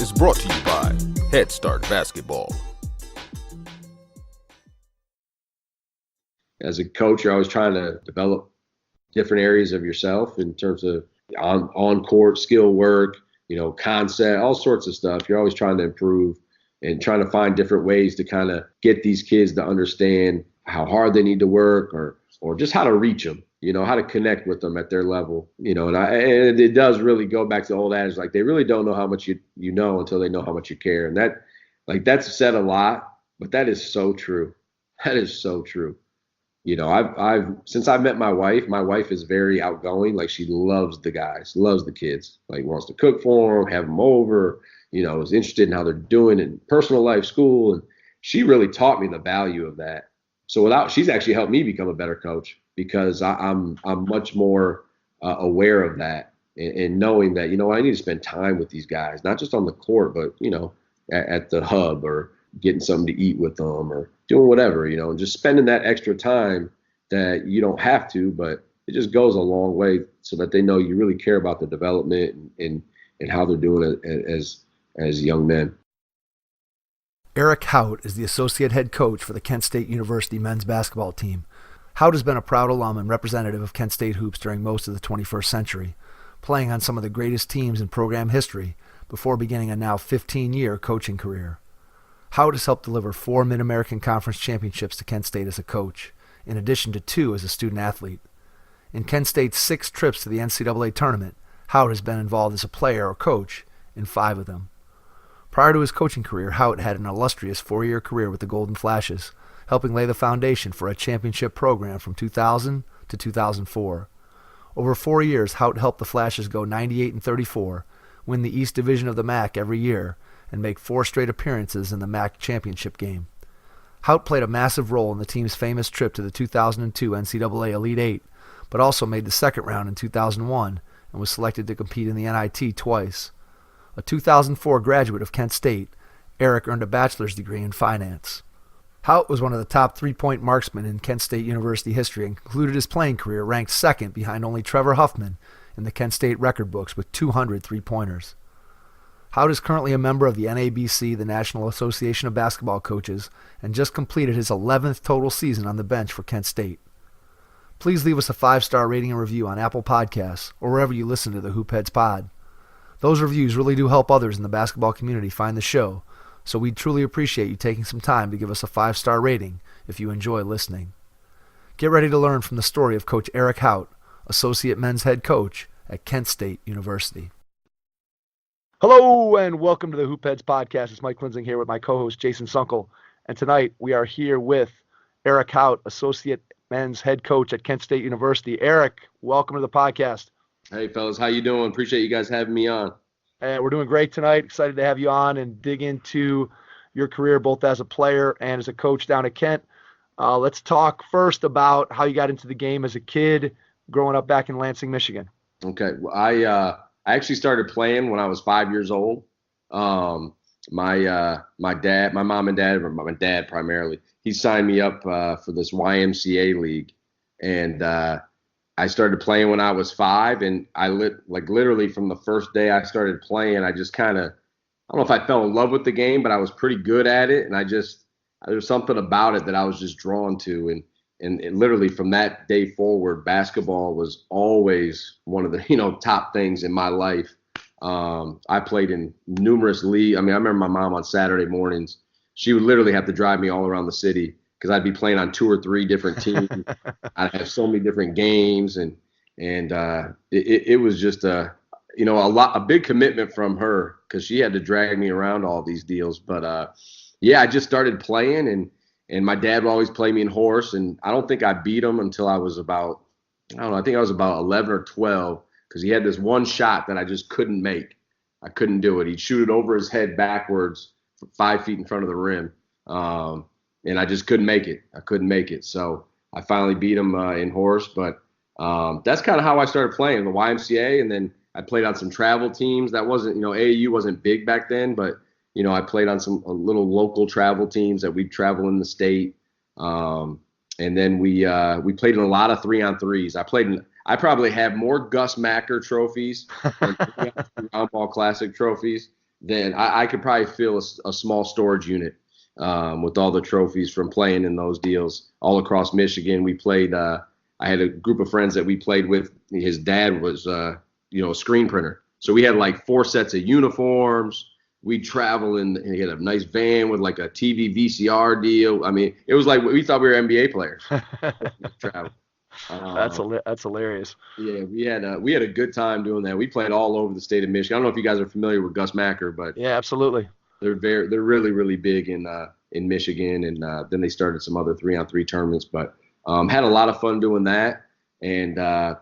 is brought to you by Head Start Basketball. As a coach, you're always trying to develop different areas of yourself in terms of on-court skill work, concept, all sorts of stuff. You're always trying to improve and trying to find different ways to kind of get these kids to understand how hard they need to work or just how to reach them, how to connect with them at their level, and it does really go back to the old adage, like they really don't know how much you know until they know how much you care. And that's said a lot, but that is so true. That is so true. Since I've met my wife is very outgoing. Like she loves the guys, loves the kids, like wants to cook for them, have them over, is interested in how they're doing in personal life, school. And she really taught me the value of that. So she's actually helped me become a better coach because I'm much more aware of that and knowing that, I need to spend time with these guys, not just on the court, but, at the hub or getting something to eat with them or doing whatever, and just spending that extra time that you don't have to, but it just goes a long way so that they know you really care about the development and how they're doing it as young men. Eric Haut is the associate head coach for the Kent State University men's basketball team. Haut has been a proud alum and representative of Kent State hoops during most of the 21st century, playing on some of the greatest teams in program history before beginning a now 15-year coaching career. Haut has helped deliver 4 Mid-American Conference championships to Kent State as a coach, in addition to 2 as a student athlete. In Kent State's 6 trips to the NCAA Tournament, Haut has been involved as a player or coach in 5 of them. Prior to his coaching career, Haut had an illustrious 4-year career with the Golden Flashes, helping lay the foundation for a championship program from 2000 to 2004. Over 4 years, Haut helped the Flashes go 98-34, win the East Division of the MAC every year, and make 4 straight appearances in the MAC championship game. Haut played a massive role in the team's famous trip to the 2002 NCAA Elite Eight, but also made the second round in 2001 and was selected to compete in the NIT twice. A 2004 graduate of Kent State, Eric earned a bachelor's degree in finance. Haut was one of the top 3-point marksmen in Kent State University history and concluded his playing career ranked second behind only Trevor Huffman in the Kent State record books with 200 3-pointers. Haut is currently a member of the NABC, the National Association of Basketball Coaches, and just completed his 11th total season on the bench for Kent State. Please leave us a 5-star rating and review on Apple Podcasts or wherever you listen to the Hoopheads Pod. Those reviews really do help others in the basketball community find the show, so we'd truly appreciate you taking some time to give us a 5-star rating if you enjoy listening. Get ready to learn from the story of Coach Eric Haut, Associate Men's Head Coach at Kent State University. Hello and welcome to the Hoopheads Podcast. It's Mike Linsing here with my co-host Jason Sunkel, and tonight we are here with Eric Haut, Associate Men's Head Coach at Kent State University. Eric, welcome to the podcast. Hey, fellas. How you doing? Appreciate you guys having me on. We're doing great tonight. Excited to have you on and dig into your career both as a player and as a coach down at Kent. Let's talk first about how you got into the game as a kid growing up back in Lansing, Michigan. Okay. Well, I actually started playing when I was 5 years old. My mom and dad, or my dad primarily, he signed me up for this YMCA league. And I started playing when I was 5, and literally from the first day I started playing, I just kind of, I don't know if I fell in love with the game, but I was pretty good at it. And there's something about it that I was just drawn to. And literally from that day forward, basketball was always one of the, top things in my life. I played in numerous leagues. I mean, I remember my mom on Saturday mornings, she would literally have to drive me all around the city because I'd be playing on 2 or 3 different teams. I'd have so many different games, and it was just a big commitment from her because she had to drag me around all these deals. But I just started playing, and my dad would always play me in horse, and I don't think I beat him until I was about, I think I was about 11 or 12 because he had this one shot that I just couldn't make. I couldn't do it. He'd shoot it over his head backwards 5 feet in front of the rim. And I just couldn't make it. I couldn't make it. So I finally beat him in horse. But that's kind of how I started playing, the YMCA. And then I played on some travel teams. That wasn't, AAU wasn't big back then. But, I played on some little local travel teams that we'd travel in the state. And then we played in a lot of 3-on-3s. I probably have more Gus Macker trophies than 3-on-3 Round Ball Classic trophies. then I could probably fill a small storage unit with all the trophies from playing in those deals all across Michigan. We played. I had a group of friends that we played with. His dad was, a screen printer, so we had like 4 sets of uniforms. We'd travel and he had a nice van with like a TV VCR deal. I mean, it was like we thought we were NBA players. Travel. That's hilarious. Yeah, we had a good time doing that. We played all over the state of Michigan. I don't know if you guys are familiar with Gus Macker, but yeah, absolutely. they're really, really big in Michigan, and then they started some other 3-on-3 tournaments. But had a lot of fun doing that. And I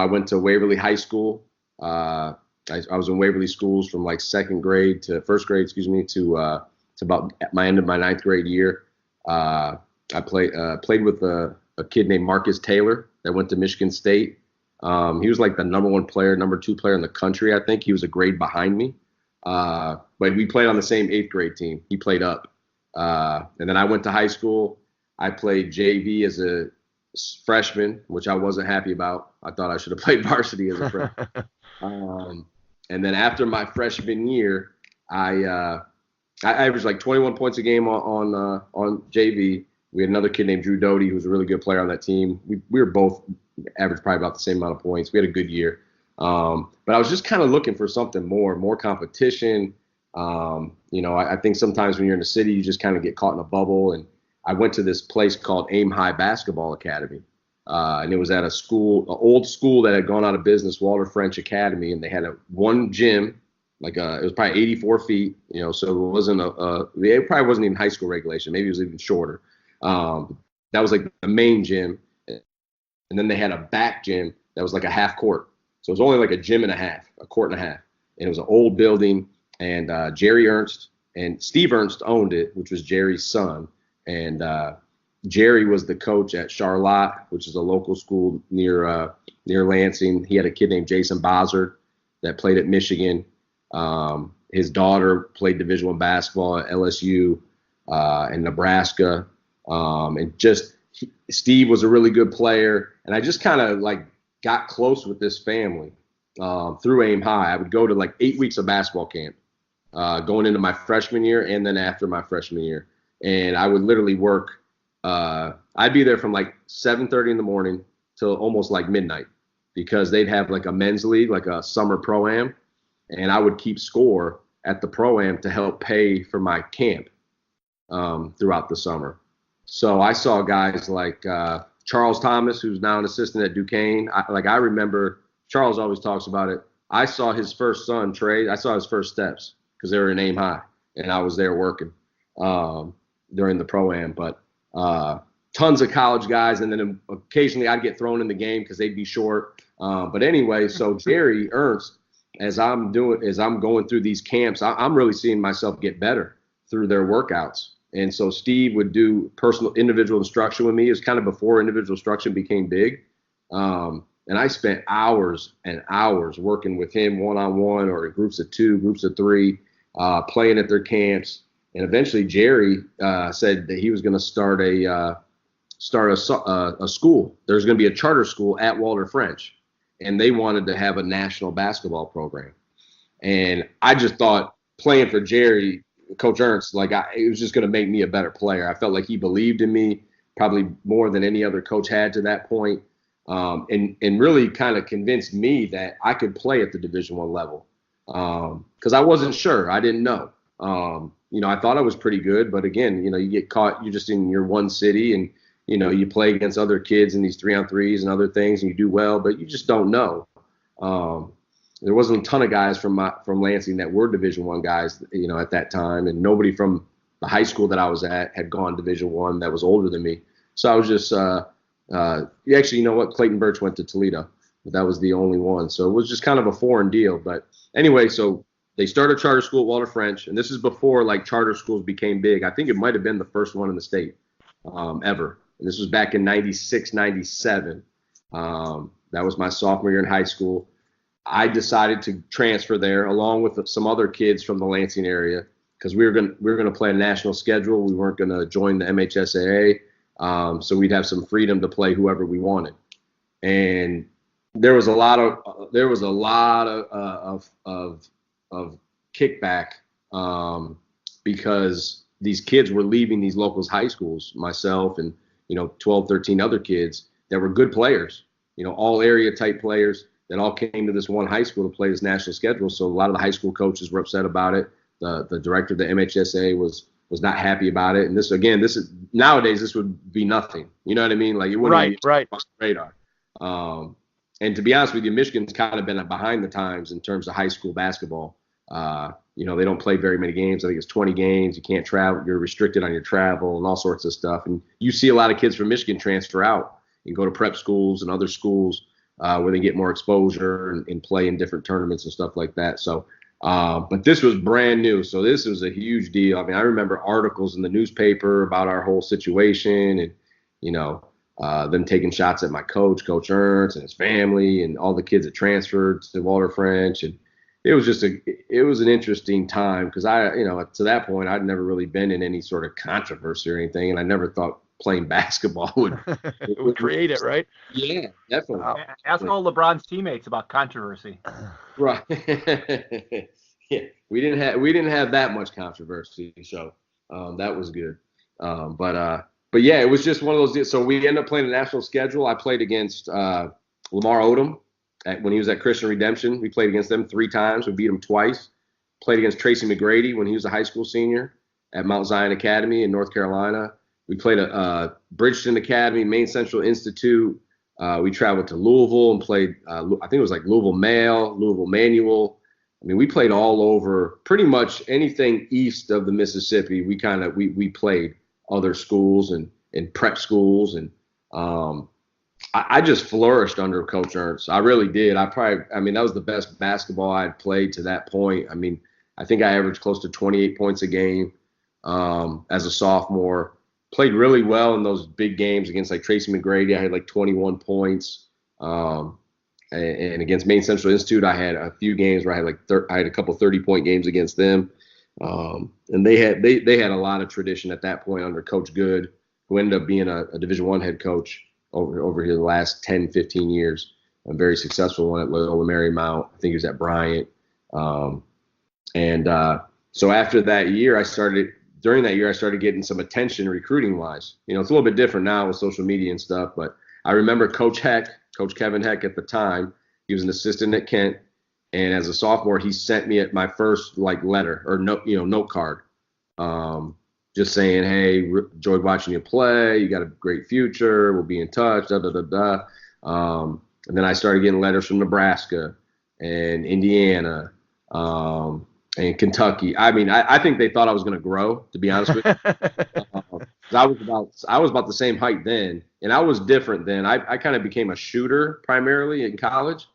went to Waverly High School. I was in Waverly schools from like first grade, to about my end of my 9th grade year. I played with a kid named Marcus Taylor that went to Michigan State. He was like the number 2 player in the country. I think he was a grade behind me. But we played on the same 8th grade team. He played up. And then I went to high school. I played JV as a freshman, which I wasn't happy about. I thought I should have played varsity as a freshman. And then after my freshman year, I averaged like 21 points a game on JV. We had another kid named Drew Doty, who was a really good player on that team. We were both averaged probably about the same amount of points. We had a good year. But I was just kind of looking for something more competition. I think sometimes when you're in the city, you just kind of get caught in a bubble. And I went to this place called Aim High Basketball Academy. And it was at an old school that had gone out of business, Walter French Academy. And they had one gym, it was probably 84 feet, so it wasn't it probably wasn't even high school regulation. Maybe it was even shorter. That was like the main gym. And then they had a back gym that was like a half court. So it was only like a gym and a half, a court and a half. And it was an old building. And Jerry Ernst and Steve Ernst owned it, which was Jerry's son. And Jerry was the coach at Charlotte, which is a local school near Lansing. He had a kid named Jason Bozzard that played at Michigan. His daughter played Division I basketball at LSU and Nebraska. Steve was a really good player. And I just kind of like got close with this family through Aim High. I would go to like 8 weeks of basketball camp going into my freshman year and then after my freshman year. And I would literally work. I'd be there from like 7:30 in the morning till almost like midnight because they'd have like a men's league, like a summer pro-am. And I would keep score at the pro-am to help pay for my camp throughout the summer. So I saw guys like Charles Thomas, who's now an assistant at Duquesne. I remember Charles always talks about it. I saw his first son, Trey. I saw his first steps because they were in Aim High, and I was there working during the pro-am. But tons of college guys, and then occasionally I'd get thrown in the game because they'd be short. But anyway, so Jerry Ernst, as I'm going through these camps, I'm really seeing myself get better through their workouts. And so Steve would do individual instruction with me. It was kind of before individual instruction became big. And I spent hours and hours working with him one-on-one or in groups of 2, groups of 3, playing at their camps. And eventually Jerry said that he was going to start a school. There's going to be a charter school at Walter French. And they wanted to have a national basketball program. And I just thought playing for Jerry, Coach Ernst, it was just going to make me a better player. I felt like he believed in me probably more than any other coach had to that point. And really kind of convinced me that I could play at the Division I level. Because I wasn't sure. I didn't know. I thought I was pretty good. But again, you get caught. You're just in your one city and, you play against other kids in these 3-on-3s and other things, and you do well, but you just don't know. There wasn't a ton of guys from Lansing that were Division I guys, at that time, and nobody from the high school that I was at had gone Division I that was older than me. So I was just actually, you know what? Clayton Birch went to Toledo, but that was the only one. So it was just kind of a foreign deal. But anyway, so they started charter school at Walter French, and this is before charter schools became big. I think it might have been the first one in the state ever. And this was back in 96, 97. That was my sophomore year in high school. I decided to transfer there along with some other kids from the Lansing area because we were going to play a national schedule. We weren't going to join the MHSAA, so we'd have some freedom to play whoever we wanted. And there was a lot of kickback because these kids were leaving these local high schools, myself and, 12, 13 other kids that were good players, all area type players that all came to this one high school to play this national schedule. So a lot of the high school coaches were upset about it. The director of the MHSA was not happy about it. And this is nowadays, this would be nothing. You know what I mean? Like it wouldn't be on the radar. And to be honest with you, Michigan's kind of been behind the times in terms of high school basketball. They don't play very many games. I think it's 20 games. You can't travel. You're restricted on your travel and all sorts of stuff. And you see a lot of kids from Michigan transfer out and go to prep schools and other schools where they get more exposure and play in different tournaments and stuff like that. So, but this was brand new. So this was a huge deal. I mean, I remember articles in the newspaper about our whole situation and, them taking shots at my coach, Coach Ernst, and his family and all the kids that transferred to Walter French. And it was just it was an interesting time because to that point, I'd never really been in any sort of controversy or anything. And I never thought playing basketball would create it, right? Yeah, definitely. Wow. Ask all LeBron's teammates about controversy. Right. Yeah, we didn't have that much controversy, so that was good. But yeah, it was just one of those deals. So we ended up playing the national schedule. I played against Lamar Odom when he was at Christian Redemption. We played against them 3 times. We beat them twice. Played against Tracy McGrady when he was a high school senior at Mount Zion Academy in North Carolina. We played at Bridgeton Academy, Maine Central Institute. We traveled to Louisville and played, I think it was like Louisville Male, Louisville Manual. I mean, we played all over pretty much anything east of the Mississippi. We played other schools and prep schools. And I just flourished under Coach Ernst. I really did. that was the best basketball I had played to that point. I mean, I think I averaged close to 28 points a game as a sophomore. Played really well in those big games against like Tracy McGrady. I had like 21 points. And against Maine Central Institute, I had a few games where I had a couple 30-point games against them. And they had a lot of tradition at that point under Coach Good, who ended up being a Division I head coach over here the last 10, 15 years. A very successful one at Loyola Marymount. I think he was at Bryant. So after that year, during that year, I started getting some attention recruiting wise. It's a little bit different now with social media and stuff, but I remember Coach Kevin Heck at the time, he was an assistant at Kent. And as a sophomore, he sent me my first letter or note card, just saying, "Hey, enjoyed watching you play. You got a great future. We'll be in touch." Da da da da. And then I started getting letters from Nebraska and Indiana and Kentucky. I mean, I think they thought I was going to grow, to be honest with you. I was about the same height then, and I was different then. I kind of became a shooter primarily in college.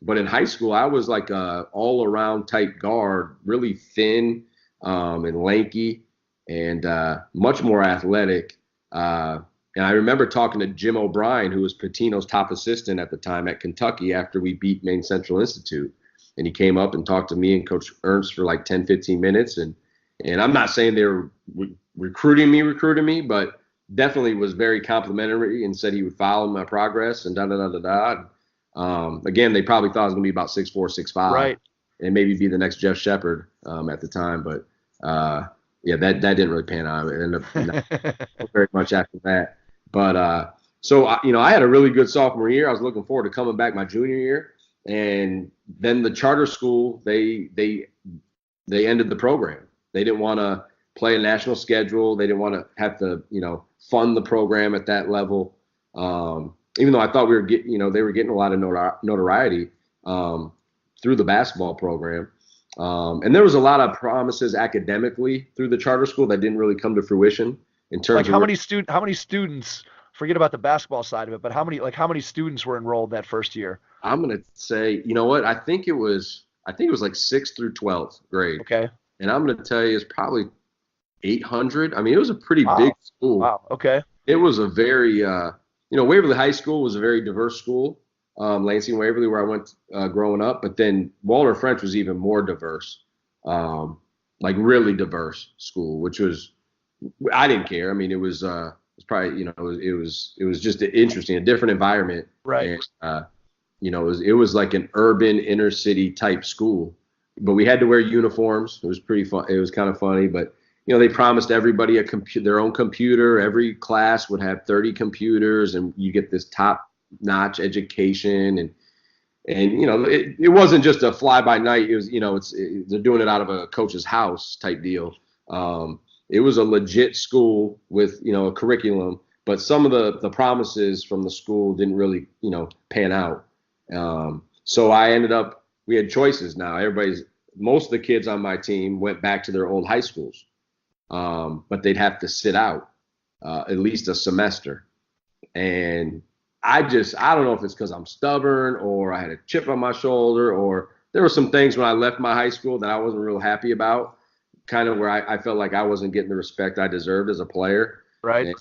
But in high school, I was like a all-around type guard, really thin and lanky and much more athletic. And I remember talking to Jim O'Brien, who was Pitino's top assistant at the time at Kentucky after we beat Maine Central Institute. And he came up and talked to me and Coach Ernst for like 10, 15 minutes. And I'm not saying they were recruiting me, but definitely was very complimentary and said he would follow my progress and da-da-da-da-da. Again, they probably thought I was going to be about 6'4", 6'5", right, and maybe be the next Jeff Shepard at the time. But yeah, that didn't really pan out. It ended up not very much after that. But so I had a really good sophomore year. I was looking forward to coming back my junior year, and then the charter school they ended the program. They didn't want to play a national schedule. They didn't want to have to fund the program at that level. Even though I thought they were getting a lot of notoriety through the basketball program. And there was a lot of promises academically through the charter school that didn't really come to fruition in terms of how many students, forget about the basketball side of it, but how many students were enrolled that first year? I'm going to say, I think it was like 6th through 12th grade. Okay. And I'm going to tell you, it's probably 800. I mean, it was a pretty big school. Wow. Okay. It was a very, Waverly High School was a very diverse school. Lansing Waverly, where I went growing up, but then Walter French was even more diverse, like really diverse school, which was, I didn't care. I mean, it was probably, it was just interesting, a different environment. Right. And, it was like an urban inner city type school, but we had to wear uniforms. It was pretty fun. It was kind of funny, but they promised everybody their own computer. Every class would have 30 computers, and you get this top-notch education. And it wasn't just a fly-by-night. It was, they're doing it out of a coach's house type deal. It was a legit school with, a curriculum, but some of the promises from the school didn't really, pan out. So we had choices now. Most of the kids on my team went back to their old high schools, but they'd have to sit out at least a semester. And I don't know if it's because I'm stubborn or I had a chip on my shoulder, or there were some things when I left my high school that I wasn't real happy about, kind of where I felt like I wasn't getting the respect I deserved as a player. Right. And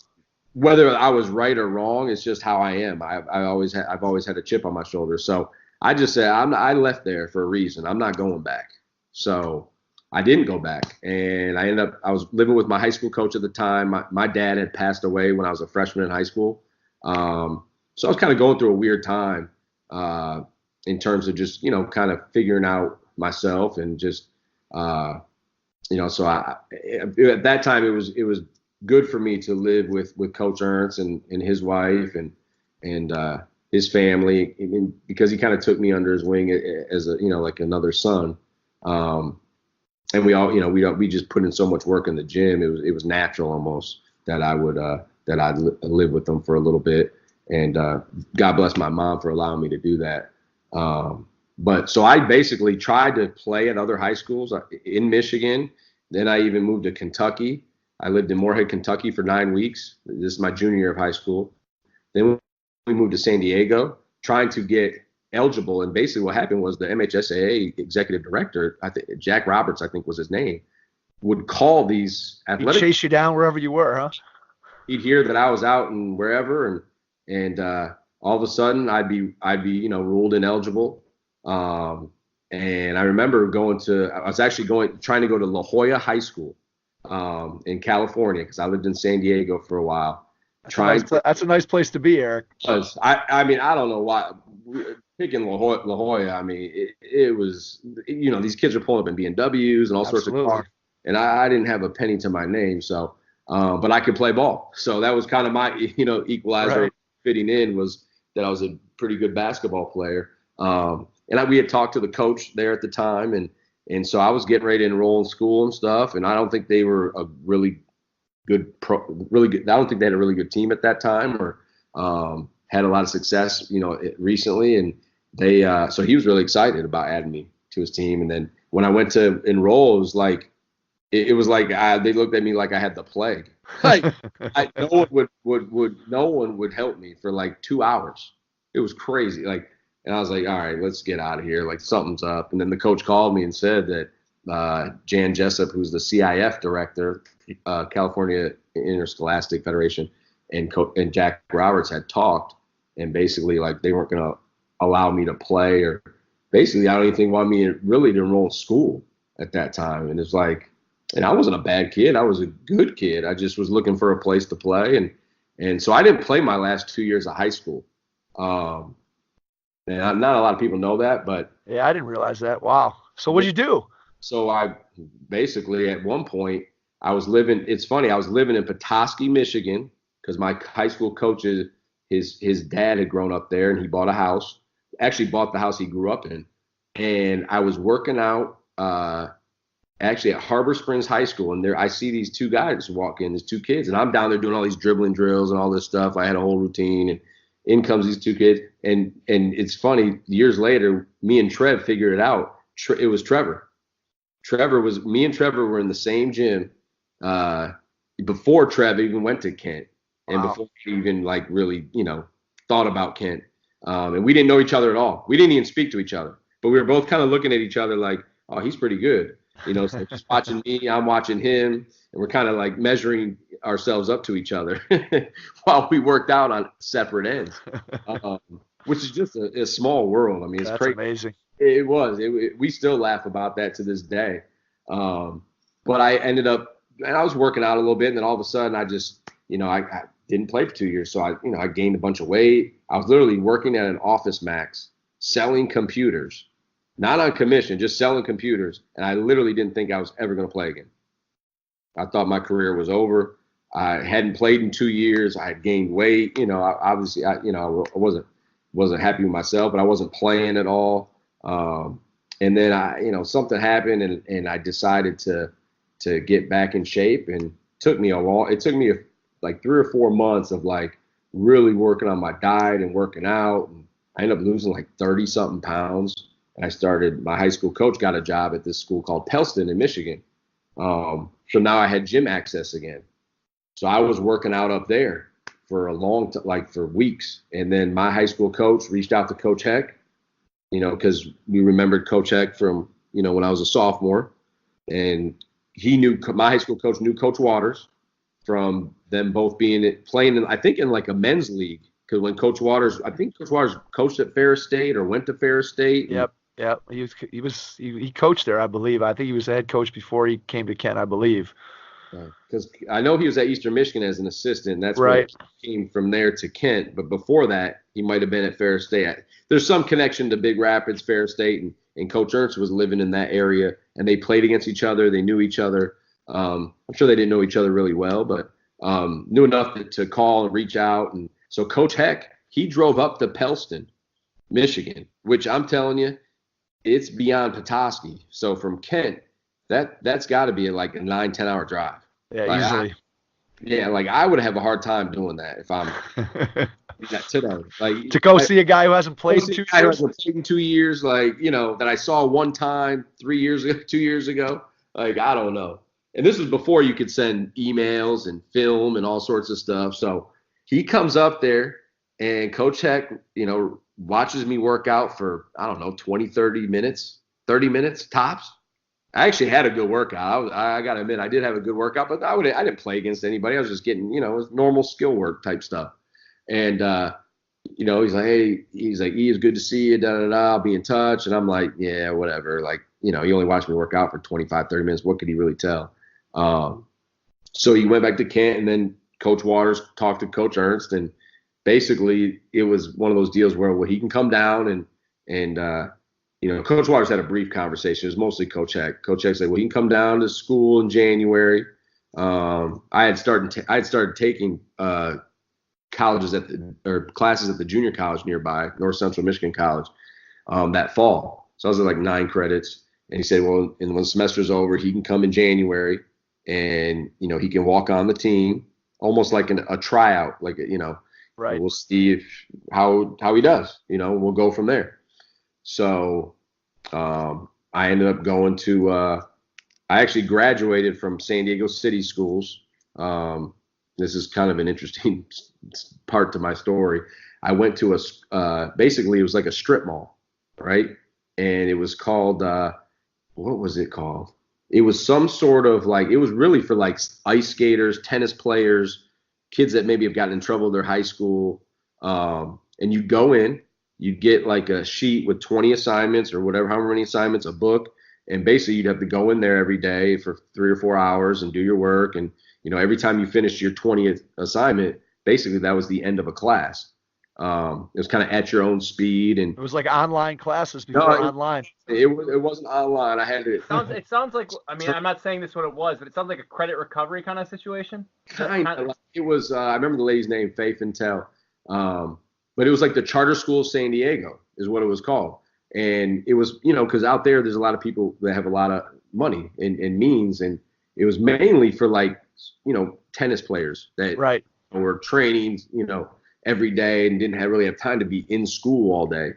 whether I was right or wrong, it's just how I am. I've always had a chip on my shoulder. So I just said, I left there for a reason. I'm not going back. So I didn't go back. And I was living with my high school coach at the time. My dad had passed away when I was a freshman in high school. So I was kind of going through a weird time in terms of just, kind of figuring out myself and just, so at that time it was good for me to live with Coach Ernst and his wife and his family, because he kind of took me under his wing as like another son. And we all, we just put in so much work in the gym. It was natural almost that I'd live with them for a little bit. And God bless my mom for allowing me to do that. But so I basically tried to play at other high schools in Michigan. Then I even moved to Kentucky. I lived in Moorhead, Kentucky for 9 weeks. This is my junior year of high school. Then we moved to San Diego, trying to get eligible. And basically what happened was the MHSAA executive director, Jack Roberts, I think was his name, would call these athletic. He'd chase you down wherever you were, huh? He'd hear that I was out and wherever, and all of a sudden I'd be ruled ineligible. And I remember trying to go to La Jolla High School in California, because I lived in San Diego for a while. That's a nice place to be, Eric. I mean, I don't know why. Picking La Jolla, I mean, it was, these kids are pulling up in BMWs and all sorts of cars. And I didn't have a penny to my name, so, but I could play ball. So that was kind of my, equalizer. Right. Fitting in was that I was a pretty good basketball player. And we had talked to the coach there at the time, and so I was getting ready to enroll in school and stuff. And I don't think they were a really good. I don't think they had a really good team at that time, or had a lot of success, recently. And so he was really excited about adding me to his team. And then when I went to enroll, it was like they looked at me like I had the plague. Like no one would help me for like 2 hours. It was crazy. And I was like, all right, let's get out of here. Like, something's up. And then the coach called me and said that Jan Jessup, who's the CIF director, California Interscholastic Federation, and Jack Roberts had talked, and basically like they weren't going to allow me to play, or basically I don't even think wanted me really to enroll in school at that time. And it's like, and I wasn't a bad kid. I was a good kid. I just was looking for a place to play. And so I didn't play my last 2 years of high school. And not a lot of people know that, but yeah, I didn't realize that. Wow. So what'd you do? So I basically, at one point, it's funny, I was living in Petoskey, Michigan, because my high school coach, his dad had grown up there, and he bought a house, actually bought the house he grew up in. And I was working out actually at Harbor Springs High School, and I see these two guys walk in, these two kids, and I'm down there doing all these dribbling drills and all this stuff. I had a whole routine, and in comes these two kids, and it's funny, years later, me and Trev figured it out. It was Trevor. Me and Trevor were in the same gym before Trev even went to Kent. And before he even really, thought about Kent. And we didn't know each other at all. We didn't even speak to each other, but we were both kind of looking at each other like, oh, he's pretty good. So just watching me, I'm watching him, and we're kind of like measuring ourselves up to each other while we worked out on separate ends, which is just a small world. I mean, it's crazy. Amazing. It was. We still laugh about that to this day. But I ended up, and I was working out a little bit, and then all of a sudden I just, I didn't play for 2 years. So I gained a bunch of weight. I was literally working at an Office Max selling computers not on commission, just selling computers. And I literally didn't think I was ever going to play again. I thought my career was over. I hadn't played in 2 years. I had gained weight. Obviously, I wasn't happy with myself, but I wasn't playing at all. And then something happened, and I decided to get back in shape. And it took me like 3 or 4 months of like really working on my diet and working out. And I ended up losing like 30 something pounds. And my high school coach got a job at this school called Pellston in Michigan. So now I had gym access again. So I was working out up there for a long time, like for weeks. And then my high school coach reached out to Coach Heck, because we remembered Coach Heck from, when I was a sophomore. And my high school coach knew Coach Waters from them both playing in like a men's league. Because when Coach Waters coached at Ferris State or went to Ferris State. Yep. He coached there, I believe. I think he was the head coach before he came to Kent, I believe. Because I know he was at Eastern Michigan as an assistant. That's right. Where he came from there to Kent. But before that, he might have been at Ferris State. There's some connection to Big Rapids, Ferris State, and Coach Ernst was living in that area. And they played against each other. They knew each other. I'm sure they didn't know each other really well, but knew enough to call and reach out. And so Coach Heck, he drove up to Pellston, Michigan, which I'm telling you, it's beyond Petoskey. So from Kent, that's got to be like a 9-10 hour drive. Yeah, easily. I would have a hard time doing that if I'm today. Like to go see a guy who hasn't played in 2 years. Hasn't played in 2 years, that I saw one time 2 years ago. Like, I don't know. And this was before you could send emails and film and all sorts of stuff. So he comes up there, and Coach Heck, watches me work out for, I don't know, 20, 30 minutes tops. I actually had a good workout. I got to admit, I did have a good workout, but I didn't play against anybody. I was just getting, normal skill work type stuff. And, he's like, hey, E, it's good to see you, I'll be in touch. And I'm like, yeah, whatever. Like, he only watched me work out for 25, 30 minutes. What could he really tell? So he went back to Kent, and then Coach Waters talked to Coach Ernst, and basically it was one of those deals where he can come down and Coach Waters had a brief conversation. It was mostly Coach Heck. Coach Heck said, well, he can come down to school in January. I had started taking classes at the junior college nearby, North Central Michigan College, that fall. So I was at like 9 credits. And he said, well, and when the semester's over, he can come in January, and, he can walk on the team, almost like a tryout, right. We'll see how he does, we'll go from there. So I ended up going to I actually graduated from San Diego City schools. This is kind of an interesting part to my story. I went to basically it was like a strip mall, right? And it was called, what was it called? It was some sort of it was really for like ice skaters, tennis players, kids that maybe have gotten in trouble in their high school. And you go in, you get like a sheet with 20 assignments or however many assignments, a book. And basically you'd have to go in there every day for 3 or 4 hours and do your work. And, every time you finished your 20th assignment, basically that was the end of a class. It was kind of at your own speed. And it was like online classes before online. It wasn't online. I had to. It sounds like, I'm not saying this is what it was, but it sounds like a credit recovery kind of situation. Kind of. It was, I remember the lady's name, Faith and Tell. But it was like the Charter School of San Diego is what it was called. And it was, because out there's a lot of people that have a lot of money and means. And it was mainly for tennis players that were training, every day and didn't really have time to be in school all day.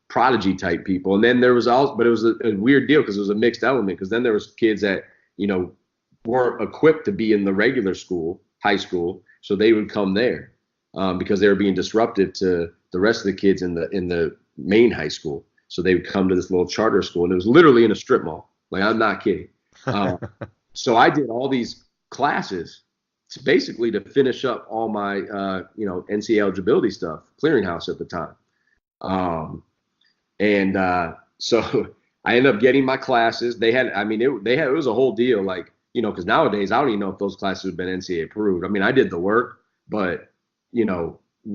Prodigy type people. And then there was but it was a weird deal because it was a mixed element, because then there was kids that, weren't equipped to be in the regular school, high school. So they would come there because they were being disruptive to the rest of the kids in the main high school. So they would come to this little charter school, and it was literally in a strip mall. Like, I'm not kidding. So I did all these classes basically to finish up all my, NCAA eligibility stuff, clearinghouse at the time. So I ended up getting my classes. It was a whole deal, because nowadays I don't even know if those classes have been NCAA approved. I did the work, but,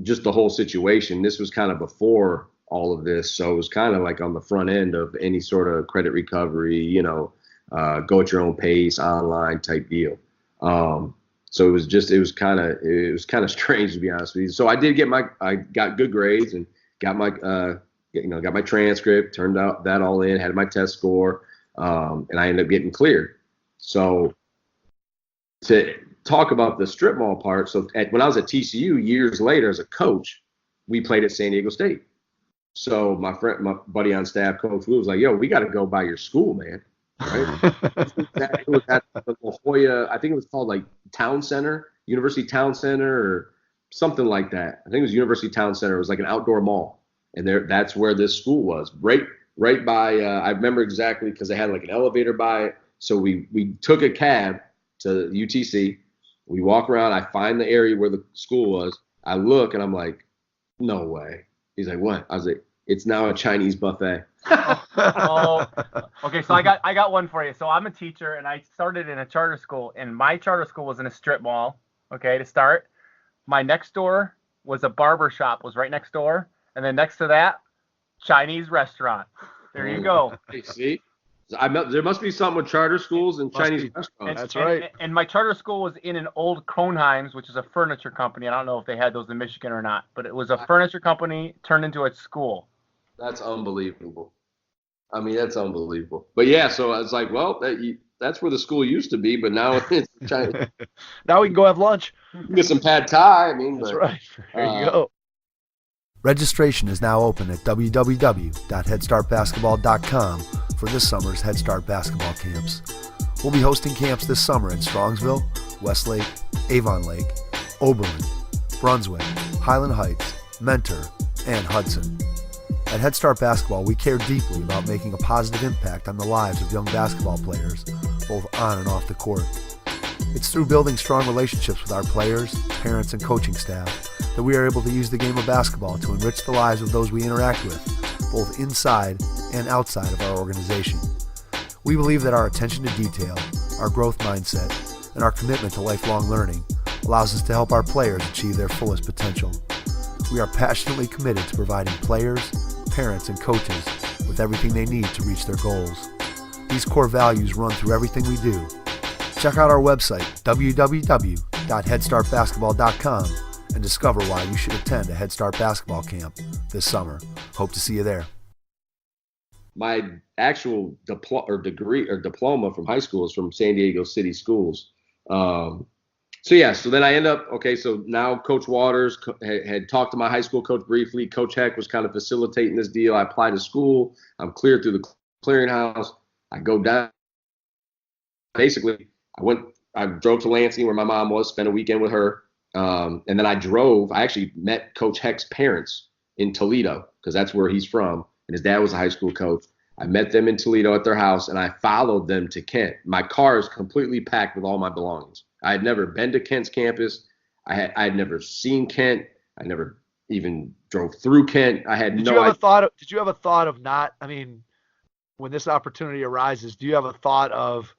just the whole situation. This was kind of before all of this. So it was kind of like on the front end of any sort of credit recovery, go at your own pace, online type deal. So it was kind of strange, to be honest with you. So I got good grades and got my transcript, turned out that all in, had my test score, and I ended up getting cleared. So to talk about the strip mall part, so when I was at TCU years later as a coach, we played at San Diego State. So my buddy on staff, Coach Wu, was like, "Yo, we got to go by your school, man." Right? It was at the La Jolla, I think it was called like Town Center, University Town Center, or something like that. I think it was University Town Center. It was like an outdoor mall, and that's where this school was. Right by. I remember exactly because they had like an elevator by it. So we took a cab to UTC. We walk around. I find the area where the school was. I look and I'm like, no way. He's like, what? I was like, it's now a Chinese buffet. Oh, okay. So I got one for you. So I'm a teacher, and I started in a charter school, and my charter school was in a strip mall. Okay, to start. My next door was a barber shop, was right next door, and then next to that, Chinese restaurant. There you go. Hey, see, there must be something with charter schools and Chinese restaurants. That's right. And my charter school was in an old Kronheim's, which is a furniture company. I don't know if they had those in Michigan or not, but it was a furniture company turned into a school. That's unbelievable. I mean, that's unbelievable. But yeah, so I was like, well, that's where the school used to be, but now it's China. Now we can go have lunch. Get some pad thai. I mean, That's right. There you go. Registration is now open at www.headstartbasketball.com for this summer's Head Start basketball camps. We'll be hosting camps this summer in Strongsville, Westlake, Avon Lake, Oberlin, Brunswick, Highland Heights, Mentor, and Hudson. At Head Start Basketball, we care deeply about making a positive impact on the lives of young basketball players, both on and off the court. It's through building strong relationships with our players, parents, and coaching staff that we are able to use the game of basketball to enrich the lives of those we interact with, both inside and outside of our organization. We believe that our attention to detail, our growth mindset, and our commitment to lifelong learning allows us to help our players achieve their fullest potential. We are passionately committed to providing players, parents, and coaches with everything they need to reach their goals. These core values run through everything we do. Check out our website, www.headstartbasketball.com, and discover why you should attend a Head Start basketball camp this summer. Hope to see you there. My actual diploma from high school is from San Diego City Schools. So then I end up, so now Coach Waters had talked to my high school coach briefly. Coach Heck was kind of facilitating this deal. I applied to school. I'm cleared through the clearinghouse. I go down. Basically, I drove to Lansing where my mom was, spent a weekend with her. And then I actually met Coach Heck's parents in Toledo because that's where he's from. And his dad was a high school coach. I met them in Toledo at their house, and I followed them to Kent. My car is completely packed with all my belongings. I had never been to Kent's campus. I had never seen Kent. I never even drove through Kent. I had Did you have a thought of not, I mean, when this opportunity arises, do you have a thought of,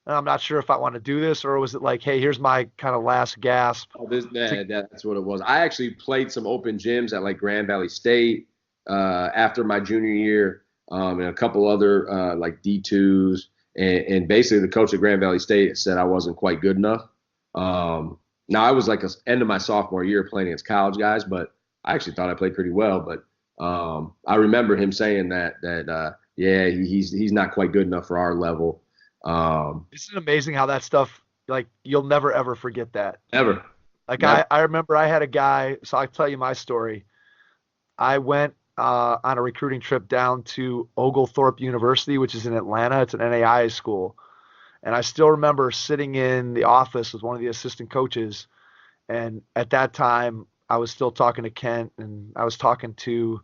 I'm not sure if I want to do this, or was it like, hey, here's my kind of last gasp? That's what it was. I actually played some open gyms at like Grand Valley State after my junior year, and a couple other like D2s. And basically the coach at Grand Valley State said I wasn't quite good enough. Now I was like end of my sophomore year playing against college guys, but I actually thought I played pretty well. But I remember him saying that he's not quite good enough for our level. Isn't it amazing how that stuff, like, you'll never ever forget that? Never. Like I remember I had a guy, so I'll tell you my story. I went on a recruiting trip down to Oglethorpe University, which is in Atlanta. It's an NAIA school. And I still remember sitting in the office with one of the assistant coaches. And at that time, I was still talking to Kent, and I was talking to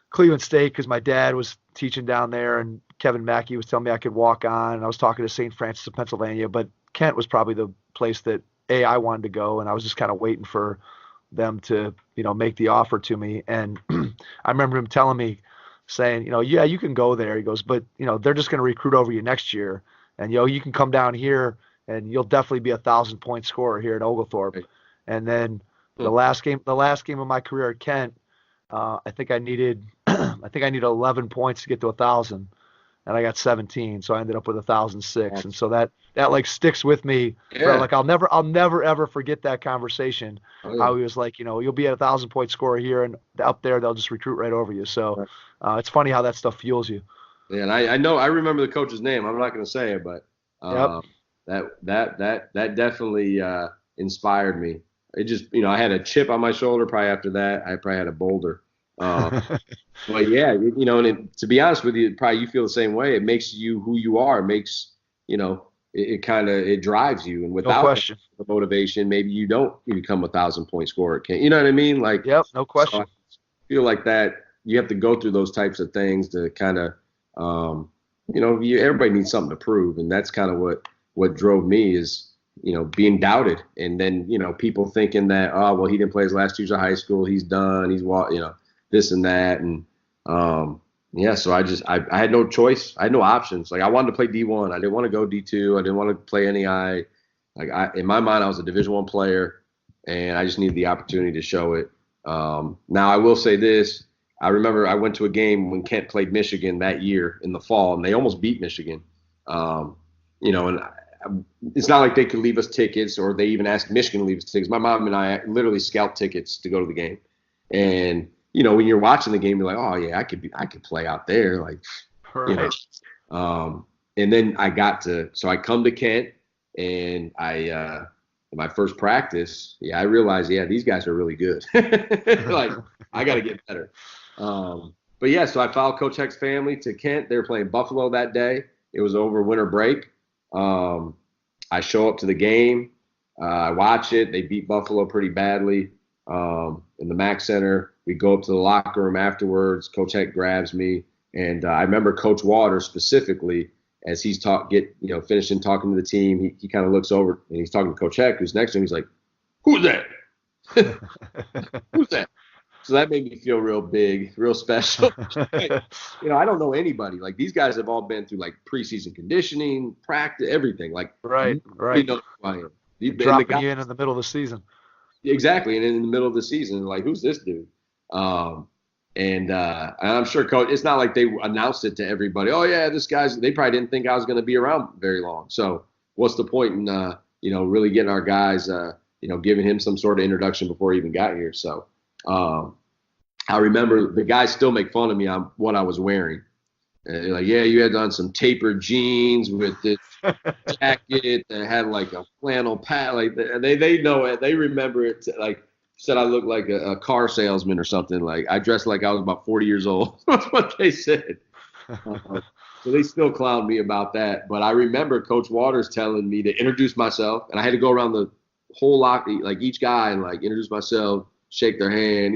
Cleveland State because my dad was teaching down there, and Kevin Mackey was telling me I could walk on. And I was talking to St. Francis of Pennsylvania, but Kent was probably the place that I wanted to go. And I was just kind of waiting for them to, make the offer to me. And I remember him telling me, saying, yeah, you can go there. He goes, but they're just going to recruit over you next year. And, you can come down here and you'll definitely be 1,000-point scorer here at Oglethorpe. Right. And then the last game of my career at Kent, I think I needed I think I needed 11 points to get to 1,000, and I got 17, so I ended up with 1,006. And so that like sticks with me. For, like I'll never ever forget that conversation. Oh, yeah. How he was like, you'll be at 1,000-point score here, and up there they'll just recruit right over you. So it's funny how that stuff fuels you. Yeah, and I remember the coach's name. I'm not going to say it, but that definitely inspired me. It just, I had a chip on my shoulder. Probably after that, I probably had a boulder. But yeah, to be honest with you, probably you feel the same way. It makes you who you are. It makes, it drives you. And without the motivation, maybe you don't become 1,000-point scorer. You know what I mean? Like, yep, no question. So I feel like that you have to go through those types of things to kind of, everybody needs something to prove. And that's kind of what drove me is, being doubted. And then, people thinking that, oh, well, he didn't play his last 2 years of high school. He's done. He's, this and that. And, so I had no choice. I had no options. Like I wanted to play D1. I didn't want to go D2. I didn't want to play NEI. Like in my mind, I was a Division I player and I just needed the opportunity to show it. Now I will say this. I remember I went to a game when Kent played Michigan that year in the fall and they almost beat Michigan. And it's not like they could leave us tickets or they even asked Michigan to leave us tickets. My mom and I literally scalped tickets to go to the game. And, when you're watching the game, you're like, oh yeah, I could play out there. Like, right. And then I come to Kent and in my first practice, I realized, these guys are really good. Like I got to get better. But yeah, so I followed Coach Heck's family to Kent. They were playing Buffalo that day. It was over winter break. I show up to the game. I watch it. They beat Buffalo pretty badly in the Mac Center. We go up to the locker room afterwards. Coach Heck grabs me. And I remember Coach Waters specifically, as he's finishing talking to the team, he kind of looks over and he's talking to Coach Heck, who's next to him. He's like, "Who's that? Who's that?" So that made me feel real big, real special. I don't know anybody. Like these guys have all been through like preseason conditioning, practice, everything. Like right. You know who I am. Dropping you in the middle of the season. Exactly, and in the middle of the season, like who's this dude? And I'm sure Coach, it's not like they announced it to everybody. Oh yeah, this guy's. They probably didn't think I was going to be around very long. So what's the point in really getting our guys, giving him some sort of introduction before he even got here? So I remember the guys still make fun of me on what I was wearing. And they're like, yeah, you had on some tapered jeans with this jacket that had like a flannel pad. Like they know it. They remember it. Like said I looked like a car salesman or something. Like I dressed like I was about 40 years old. That's what they said. So they still clown me about that. But I remember Coach Waters telling me to introduce myself, and I had to go around the whole lot, like each guy, and like introduce myself, shake their hand,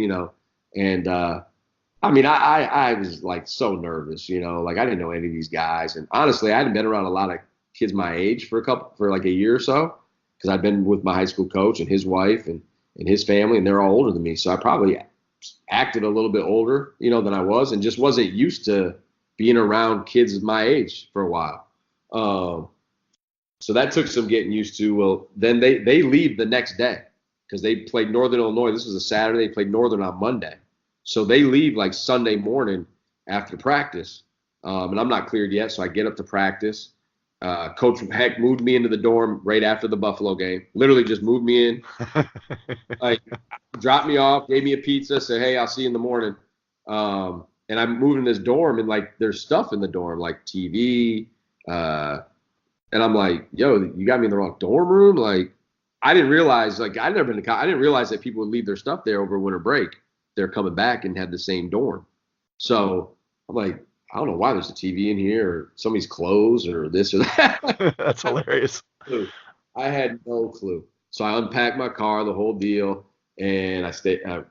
And I was like so nervous, like I didn't know any of these guys, and honestly, I hadn't been around a lot of kids my age for like a year or so, because I'd been with my high school coach and his wife and his family, and they're all older than me, so I probably acted a little bit older, than I was, and just wasn't used to being around kids my age for a while. So that took some getting used to. Well, then they leave the next day because they played Northern Illinois. This was a Saturday. They played Northern on Monday. So they leave like Sunday morning after practice. And I'm not cleared yet, so I get up to practice. Coach Heck moved me into the dorm right after the Buffalo game. Literally just moved me in. Like dropped me off, gave me a pizza, said, hey, I'll see you in the morning. And I moved in this dorm, and like there's stuff in the dorm, like TV. And I'm like, yo, you got me in the wrong dorm room? Like I didn't realize, like I'd never been to college. I didn't realize that people would leave their stuff there over winter break. They're coming back and had the same dorm. So I'm like, I don't know why there's a TV in here or somebody's clothes or this or that. That's hilarious. I had no clue. So I unpacked my car, the whole deal, and I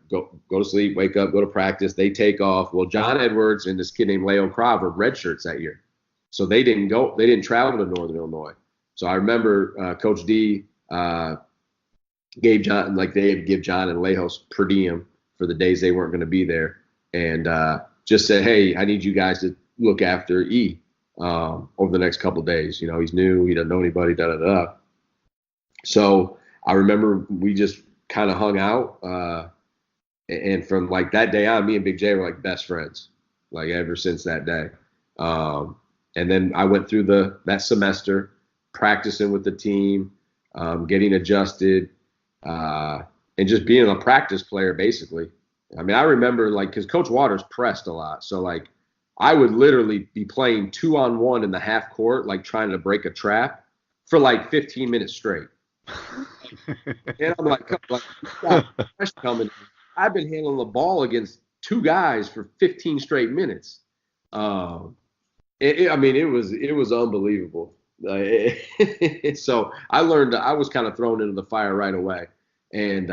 go to sleep, wake up, go to practice. They take off. Well, John Edwards and this kid named Leo Krav were red shirts that year. So they didn't go. They didn't travel to Northern Illinois. So I remember Coach D gave John, like they give John and Lejos per diem for the days they weren't going to be there, and just said, hey, I need you guys to look after E over the next couple of days. He's new. He doesn't know anybody, da-da-da. So I remember we just kind of hung out. And from like that day on, me and Big J were like best friends, like ever since that day. And then I went through that semester practicing with the team, getting adjusted, and just being a practice player, basically. I mean, I remember like, because Coach Waters pressed a lot. So like I would literally be playing 2-on-1 in the half court, like trying to break a trap for like 15 minutes straight. And I'm like, press coming. I've been handling the ball against two guys for 15 straight minutes. I mean, it was unbelievable. So I learned, I was kind of thrown into the fire right away. And,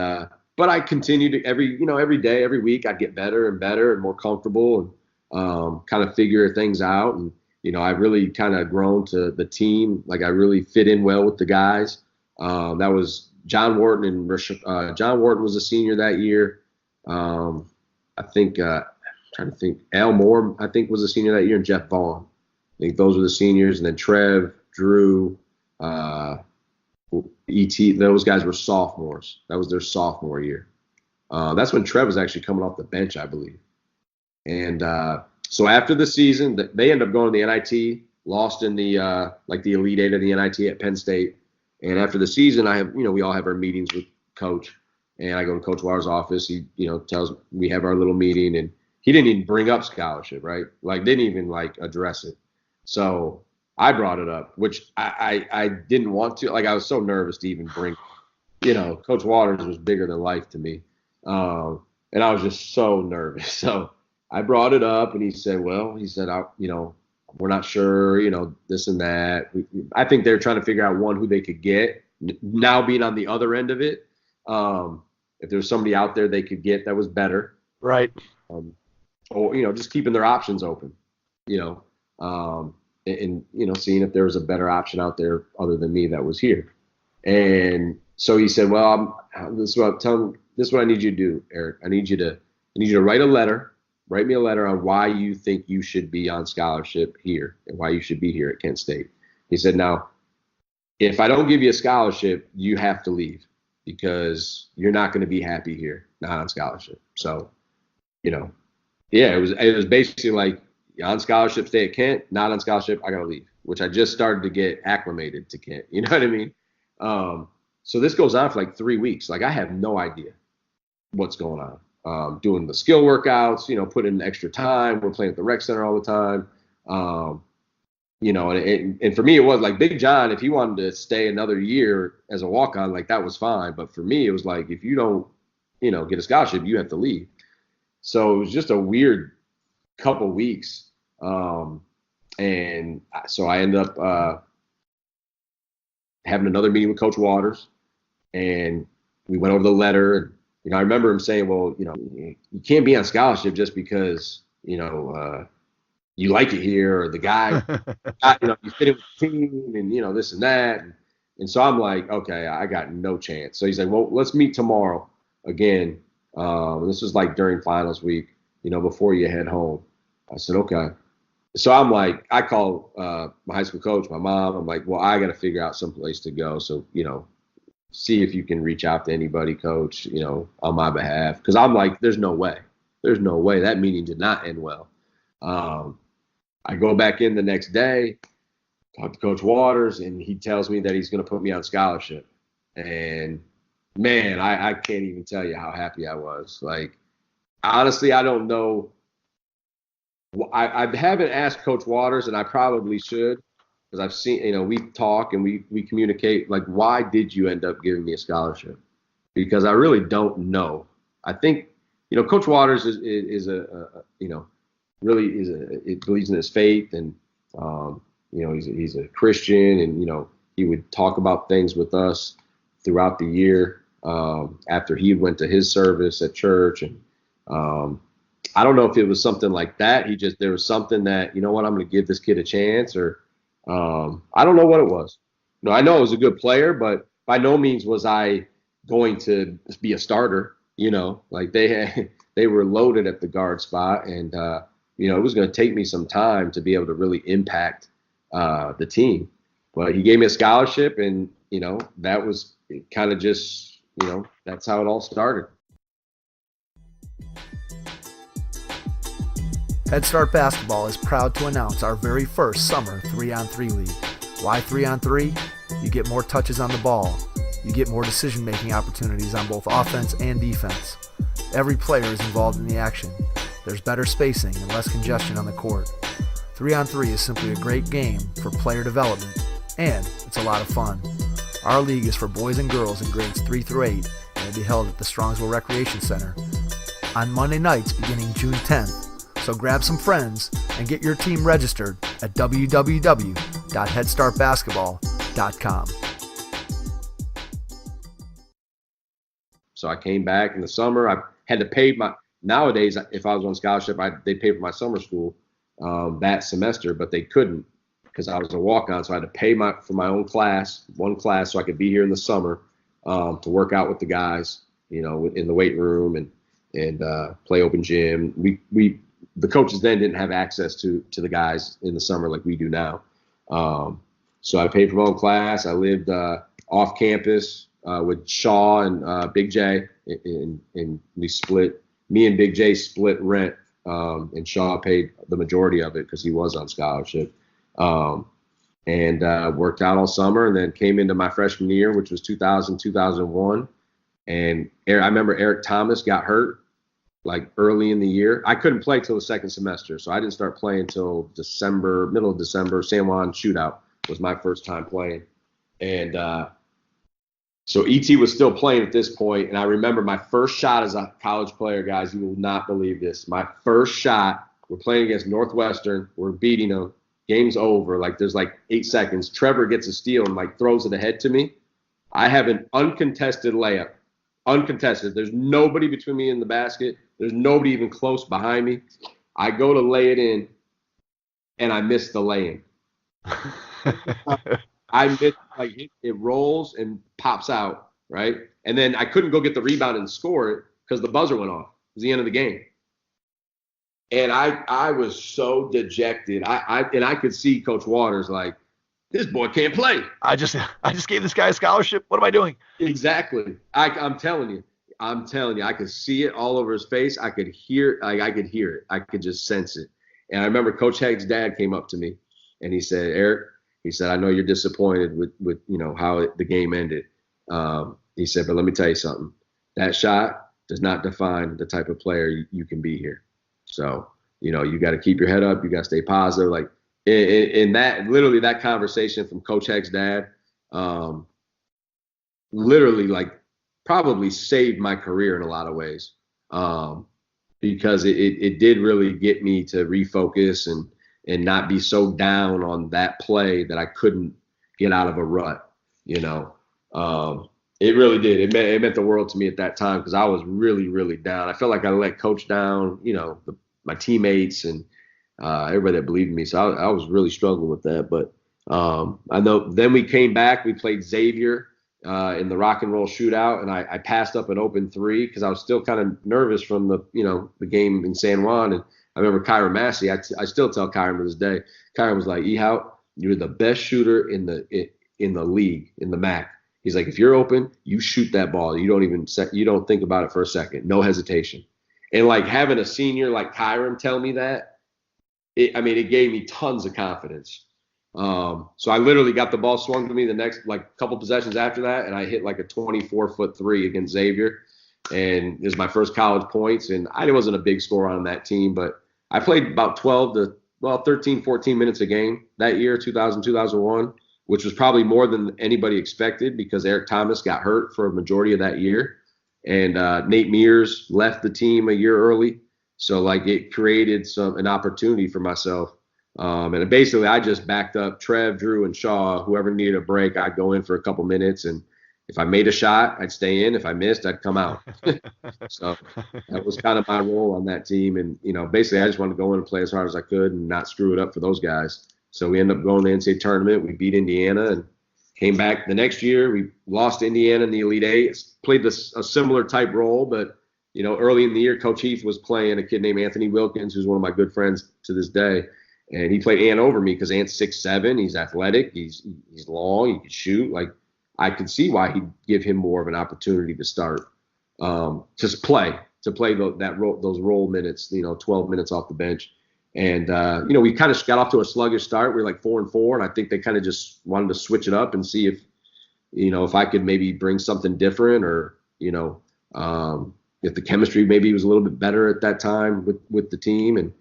but I continued to every day, every week, I'd get better and better and more comfortable and kind of figure things out. And, I really kind of grown to the team. Like I really fit in well with the guys. That was John Wharton and John Wharton was a senior that year. I think, trying to think, Al Moore, I think, was a senior that year, and Jeff Vaughn. I think those were the seniors. And then Trev, Drew, E.T., those guys were sophomores. That was their sophomore year. That's when Trev was actually coming off the bench, I believe. And so after the season, they ended up going to the NIT, lost in the the Elite Eight of the NIT at Penn State. And after the season, we all have our meetings with Coach. And I go to Coach Waters' office. He, tells we have our little meeting, and he didn't even bring up scholarship, right? Like, didn't even address it. So I brought it up, which I didn't want to. Like, I was so nervous to even bring. Coach Waters was bigger than life to me, and I was just so nervous. So I brought it up, and he said, we're not sure, this and that. I think they're trying to figure out who they could get. Now being on the other end of it. If there's somebody out there they could get that was better. Right. Or, just keeping their options open, and seeing if there was a better option out there other than me that was here. And so he said, well, this is what I need you to do, Eric. I need you to write me a letter on why you think you should be on scholarship here and why you should be here at Kent State. He said, now, if I don't give you a scholarship, you have to leave, because you're not going to be happy here, not on scholarship. So, it was basically like, on scholarship, stay at Kent, not on scholarship, I got to leave, which I just started to get acclimated to Kent. You know what I mean? So this goes on for 3 weeks. Like, I have no idea what's going on. Doing the skill workouts, putting in extra time. We're playing at the rec center all the time. And for me, it was like Big John, if he wanted to stay another year as a walk-on, that was fine. But for me, it was like, if you don't, get a scholarship, you have to leave. So it was just a weird couple weeks. And so I ended up having another meeting with Coach Waters, and we went over the letter. And, I remember him saying, well, you can't be on scholarship just because, you like it here, or the guy, you fit in with the team, and, this and that. And so I'm like, okay, I got no chance. So he's like, well, let's meet tomorrow again. This was during finals week, before you head home. I said, okay. So I'm like, I call my high school coach, my mom. I'm like, well, I got to figure out some place to go. So, see if you can reach out to anybody, coach, on my behalf. Because I'm like, there's no way. That meeting did not end well. I go back in the next day, talk to Coach Waters, and he tells me that he's going to put me on scholarship. And, man, I can't even tell you how happy I was. Honestly, I don't know. I haven't asked Coach Waters, and I probably should, because I've seen, we talk and we communicate, why did you end up giving me a scholarship? Because I really don't know. I think, Coach Waters is really believes in his faith, and, he's a Christian, and, he would talk about things with us throughout the year after he went to his service at church. And I don't know if it was something like that. There was something that, I'm going to give this kid a chance, or I don't know what it was. I know I was a good player, but by no means was I going to be a starter. They were loaded at the guard spot, and it was going to take me some time to be able to really impact the team. But he gave me a scholarship, and that was kind of just, that's how it all started. Head Start Basketball is proud to announce our very first summer 3-on-3 league. Why 3-on-3? You get more touches on the ball. You get more decision-making opportunities on both offense and defense. Every player is involved in the action. There's better spacing and less congestion on the court. 3-on-3 is simply a great game for player development, and it's a lot of fun. Our league is for boys and girls in grades 3 through 8, and will be held at the Strongsville Recreation Center on Monday nights beginning June 10th. So grab some friends and get your team registered at www.headstartbasketball.com. So I came back in the summer. I had to pay nowadays, if I was on scholarship, they paid for my summer school that semester, but they couldn't because I was a walk-on. So I had to pay for my own class, one class, so I could be here in the summer to work out with the guys, in the weight room and play open gym. The coaches then didn't have access to the guys in the summer like we do now. So I paid for my own class. I lived off campus with Shaw and Big J, and me and Big J split rent, and Shaw paid the majority of it because he was on scholarship. And worked out all summer, and then came into my freshman year, which was 2001. And I remember Eric Thomas got hurt like early in the year. I couldn't play till the second semester, so I didn't start playing till middle of December. San Juan shootout was my first time playing. And so ET was still playing at this point, and I remember my first shot as a college player, guys, you will not believe this. My first shot, we're playing against Northwestern, we're beating them, game's over, like there's like 8 seconds. Trevor gets a steal and like throws it ahead to me. I have an uncontested layup. Uncontested. There's nobody between me and the basket. There's nobody even close behind me. I go to lay it in, and I miss the lay-in. I missed, like it rolls and pops out, right? And then I couldn't go get the rebound and score it because the buzzer went off. It was the end of the game. And I was so dejected. I could see Coach Waters like, this boy can't play. I just gave this guy a scholarship. What am I doing? Exactly. I'm telling you, I could see it all over his face. I could hear it. I could just sense it. And I remember Coach Haig's dad came up to me and he said, Eric, he said, I know you're disappointed with how the game ended. He said, but let me tell you something. That shot does not define the type of player you can be here. So, you got to keep your head up. You got to stay positive. Like in that conversation from Coach Haig's dad, literally like probably saved my career in a lot of ways, because it did really get me to refocus and not be so down on that play that I couldn't get out of a rut. It really did. It meant the world to me at that time because I was really, really down. I felt like I let Coach down, my teammates and everybody that believed in me. So I was really struggling with that. But I know then we came back. We played Xavier in the rock and roll shootout, and I passed up an open three because I was still kind of nervous from the game in San Juan. And I remember Kyron Massey. I still tell Kyron to this day. Kyron was like, Haut, you're the best shooter in the league, in the MAC. He's like, if you're open, you shoot that ball. You don't think about it for a second. No hesitation. And like having a senior like Kyron tell me that, it gave me tons of confidence. So I literally got the ball swung to me the next like couple possessions after that, and I hit like a 24-foot three against Xavier. And it was my first college points. And I wasn't a big scorer on that team, but I played about 13, 14 minutes a game that year, 2001, which was probably more than anybody expected because Eric Thomas got hurt for a majority of that year. And Nate Mears left the team a year early. So like it created an opportunity for myself. And basically I just backed up Trev, Drew, and Shaw. Whoever needed a break, I'd go in for a couple minutes. And if I made a shot, I'd stay in. If I missed, I'd come out. So that was kind of my role on that team. And, basically I just wanted to go in and play as hard as I could and not screw it up for those guys. So we ended up going to the NCAA Tournament. We beat Indiana and came back the next year. We lost to Indiana in the Elite Eight. Played a similar type role, but, early in the year, Coach Heath was playing a kid named Anthony Wilkins, who's one of my good friends to this day. And he played Ant over me because Ant's 6'7". He's athletic. He's long. He can shoot. Like, I could see why he'd give him more of an opportunity to start, to play those role minutes, 12 minutes off the bench. And, we kind of got off to a sluggish start. We were like 4-4, and I think they kind of just wanted to switch it up and see if I could maybe bring something different, or, if the chemistry maybe was a little bit better at that time with the team. And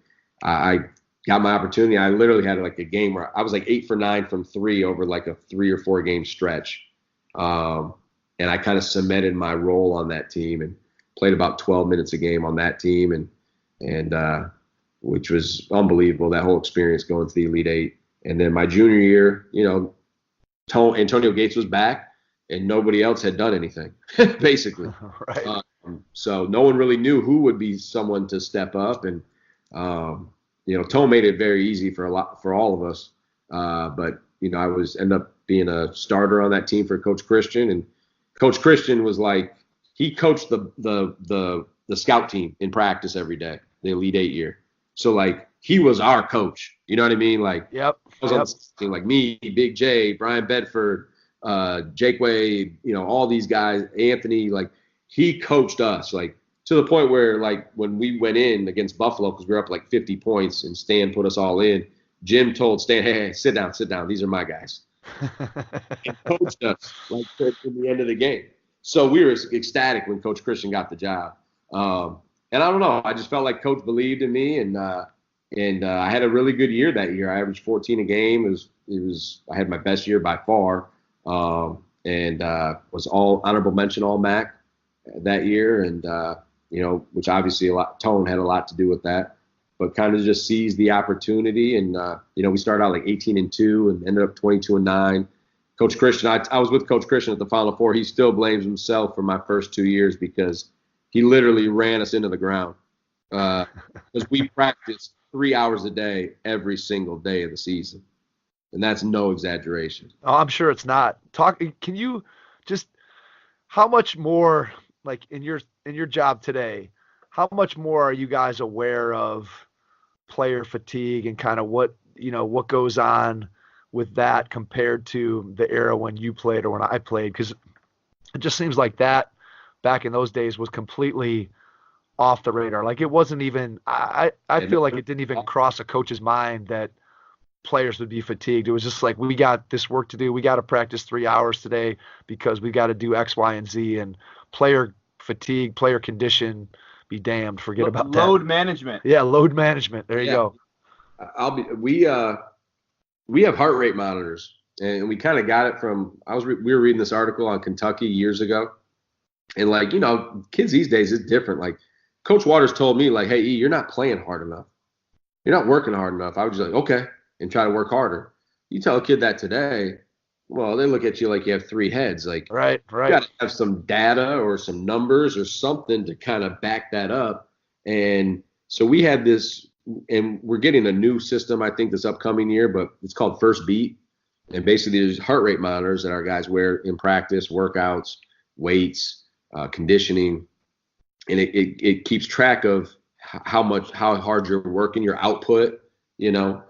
I got my opportunity. I literally had like a game where I was like 8 for 9 from 3 over like a 3 or 4 game stretch. And I kind of cemented my role on that team and played about 12 minutes a game on that team. And which was unbelievable, that whole experience going to the Elite Eight. And then my junior year, Antonio Gates was back, and nobody else had done anything, basically. Right. So no one really knew who would be someone to step up. And, Tone made it very easy for all of us. But I ended up being a starter on that team for Coach Christian. And Coach Christian was like, he coached the scout team in practice every day, the Elite Eight year. So, like, he was our coach. You know what I mean? Like, yep. I was on the team, like me, Big J, Brian Bedford, Jake Wade, all these guys, Anthony. Like, he coached us, like, to the point where, like, when we went in against Buffalo, because we were up like 50 points and Stan put us all in, Jim told Stan, hey, sit down. These are my guys. He coached us, like, in the end of the game. So we were ecstatic when Coach Christian got the job. And I don't know, I just felt like Coach believed in me, and I had a really good year that year. I averaged 14 a game. I had my best year by far, and was all honorable mention All MAC that year, and which obviously Tone had a lot to do with that, but kind of just seized the opportunity, and we started out like 18-2 and ended up 22-9. Coach Christian, I was with Coach Christian at the Final Four. He still blames himself for my first 2 years because he literally ran us into the ground, because we practiced 3 hours a day every single day of the season, and that's no exaggeration. Oh, I'm sure it's not. Can you just, how much more, like, in your job today, how much more are you guys aware of player fatigue and kind of what goes on with that compared to the era when you played or when I played? Because it just seems like that back in those days was completely off the radar. Like, it wasn't even, I feel like it didn't even cross a coach's mind that players would be fatigued. It was just like, we got this work to do. We got to practice 3 hours today because we got to do X, Y, and Z. And player fatigue, player condition, be damned. Forget about that. Load management. Yeah, load management. There you go. We have heart rate monitors, and we kind of got it from, we were reading this article on Kentucky years ago. And, like, kids these days is different. Like, Coach Waters told me, like, hey, E, you're not playing hard enough. You're not working hard enough. I was just like, okay, and try to work harder. You tell a kid that today, well, they look at you like you have 3 heads. Like, right. You got to have some data or some numbers or something to kind of back that up. And so we had this, and we're getting a new system, I think, this upcoming year, but it's called First Beat. And basically there's heart rate monitors that our guys wear in practice, workouts, weights, conditioning, and it keeps track of how hard you're working, your output, and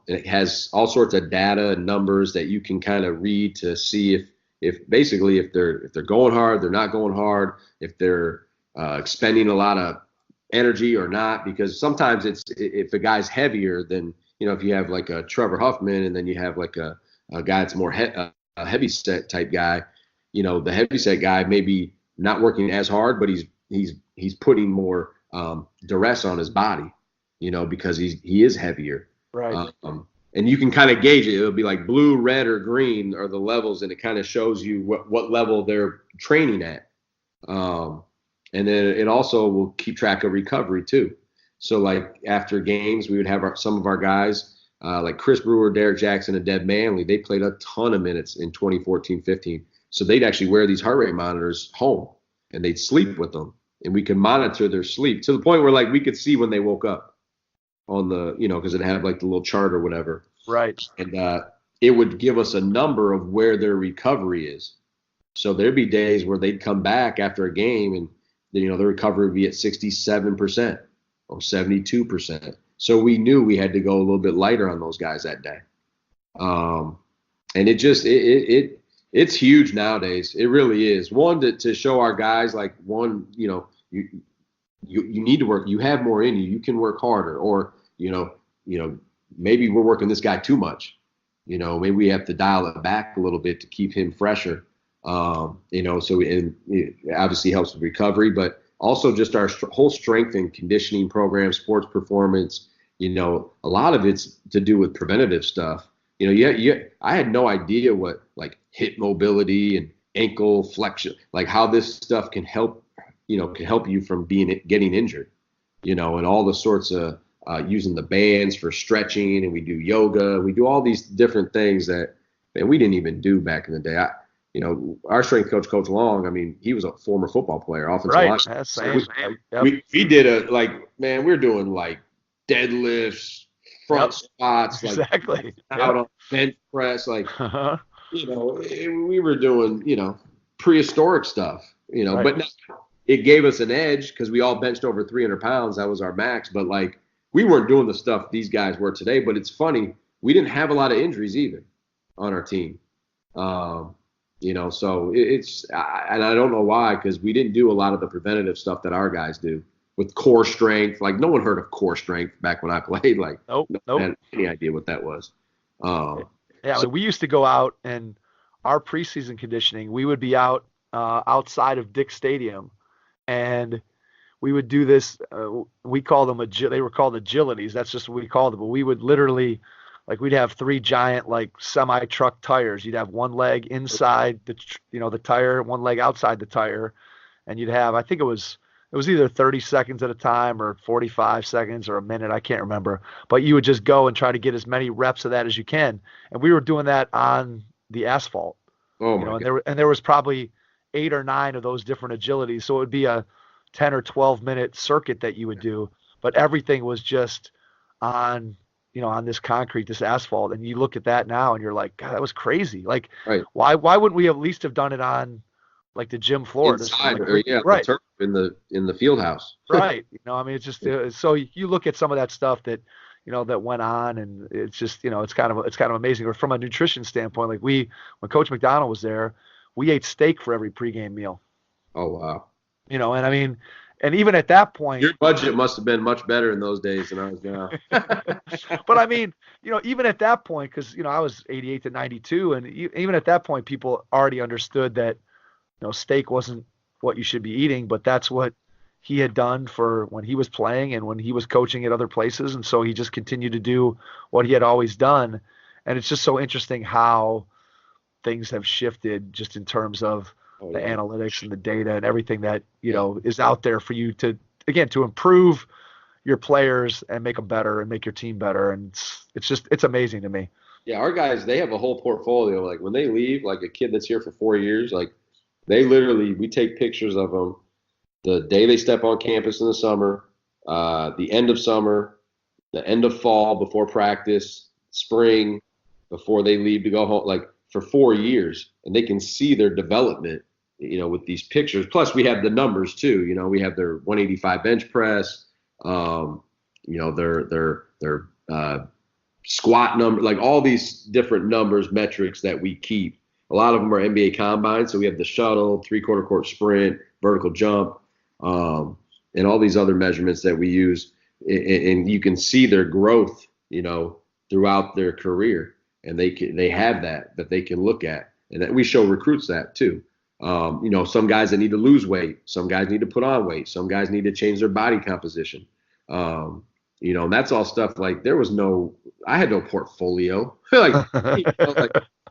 it has all sorts of data and numbers that you can kind of read to see if they're going hard, they're not going hard, if they're expending a lot of energy or not, because sometimes if a guy's heavier than, if you have like a Trevor Huffman and then you have like a guy that's more a heavy set type guy, the heavy set guy may be not working as hard, but he's putting more duress on his body, because he is heavier. Right. And you can kind of gauge it. It'll be like blue, red, or green are the levels, and it kind of shows you what level they're training at. And then it also will keep track of recovery too. So, like, after games, we would have some of our guys, like Chris Brewer, Derek Jackson, and Deb Manley. They played a ton of minutes in 2014-15. So they'd actually wear these heart rate monitors home, and they'd sleep with them, and we could monitor their sleep to the point where, like, we could see when they woke up on the, because it had like the little chart or whatever. Right. And it would give us a number of where their recovery is. So there'd be days where they'd come back after a game, and their recovery would be at 67% or 72%. So we knew we had to go a little bit lighter on those guys that day. And it's huge nowadays. It really is. One, to show our guys, like, you need to work. You have more in you. You can work harder. Or, maybe we're working this guy too much. Maybe we have to dial it back a little bit to keep him fresher. So and it obviously helps with recovery, but also just our whole strength and conditioning program, sports performance. A lot of it's to do with preventative stuff. I had no idea what like hip mobility and ankle flexion, like how this stuff can help you from getting injured, and all the sorts of using the bands for stretching, and we do yoga, we do all these different things that we didn't even do back in the day. Our strength coach, Coach Long, I mean, he was a former football player, offensive line. That's we did we're doing like deadlifts, front squats, exactly. Out on bench press, we were doing, prehistoric stuff, but it gave us an edge because we all benched over 300 pounds. That was our max. But we weren't doing the stuff these guys were today. But it's funny, we didn't have a lot of injuries either on our team. So and I don't know why, because we didn't do a lot of the preventative stuff that our guys do with core strength. Like no one heard of core strength back when I played. Nope. No one had any idea what that was. We used to go out, and our preseason conditioning, we would be out outside of Dick Stadium, and we would do this. We call them they were called agilities. That's just what we called them. But we would literally, we'd have 3 giant semi truck tires. You'd have one leg inside the tire, one leg outside the tire, and you'd have, I think it was either 30 seconds at a time or 45 seconds or a minute. I can't remember. But you would just go and try to get as many reps of that as you can. And we were doing that on the asphalt. Oh my God. And there was probably 8 or 9 of those different agilities. So it would be a 10 or 12 minute circuit that you would do. But everything was just on this concrete, this asphalt. And you look at that now and you're like, God, that was crazy. Right. Why wouldn't we at least have done it on the gym floor? Inside, right. The turf in the field house. Right. It's just so you look at some of that stuff that that went on, and it's just it's kind of amazing. Or from a nutrition standpoint, when Coach McDonald was there, we ate steak for every pregame meal. Oh wow. And I mean, and even at that point, your budget must have been much better in those days than ours now. But I mean, even at that point, because I was 88 to 92, and even at that point, people already understood that steak wasn't what you should be eating, but that's what he had done for when he was playing and when he was coaching at other places. And so he just continued to do what he had always done. And it's just so interesting how things have shifted just in terms of the analytics and the data and everything that, is out there for you to improve your players and make them better and make your team better. And it's amazing to me. Yeah. Our guys, they have a whole portfolio. Like when they leave, like a kid that's here for 4 years, we take pictures of them the day they step on campus in the summer, the end of summer, the end of fall before practice, spring, before they leave to go home, for 4 years. And they can see their development, with these pictures. Plus we have the numbers too. We have their 185 bench press, their squat number, all these different numbers, metrics that we keep. A lot of them are NBA combines. So we have the shuttle, 3/4 court sprint, vertical jump, and all these other measurements that we use. And you can see their growth, throughout their career. And they have that they can look at. And that we show recruits that too. Some guys that need to lose weight, some guys need to put on weight, some guys need to change their body composition. And that's all stuff I had no portfolio.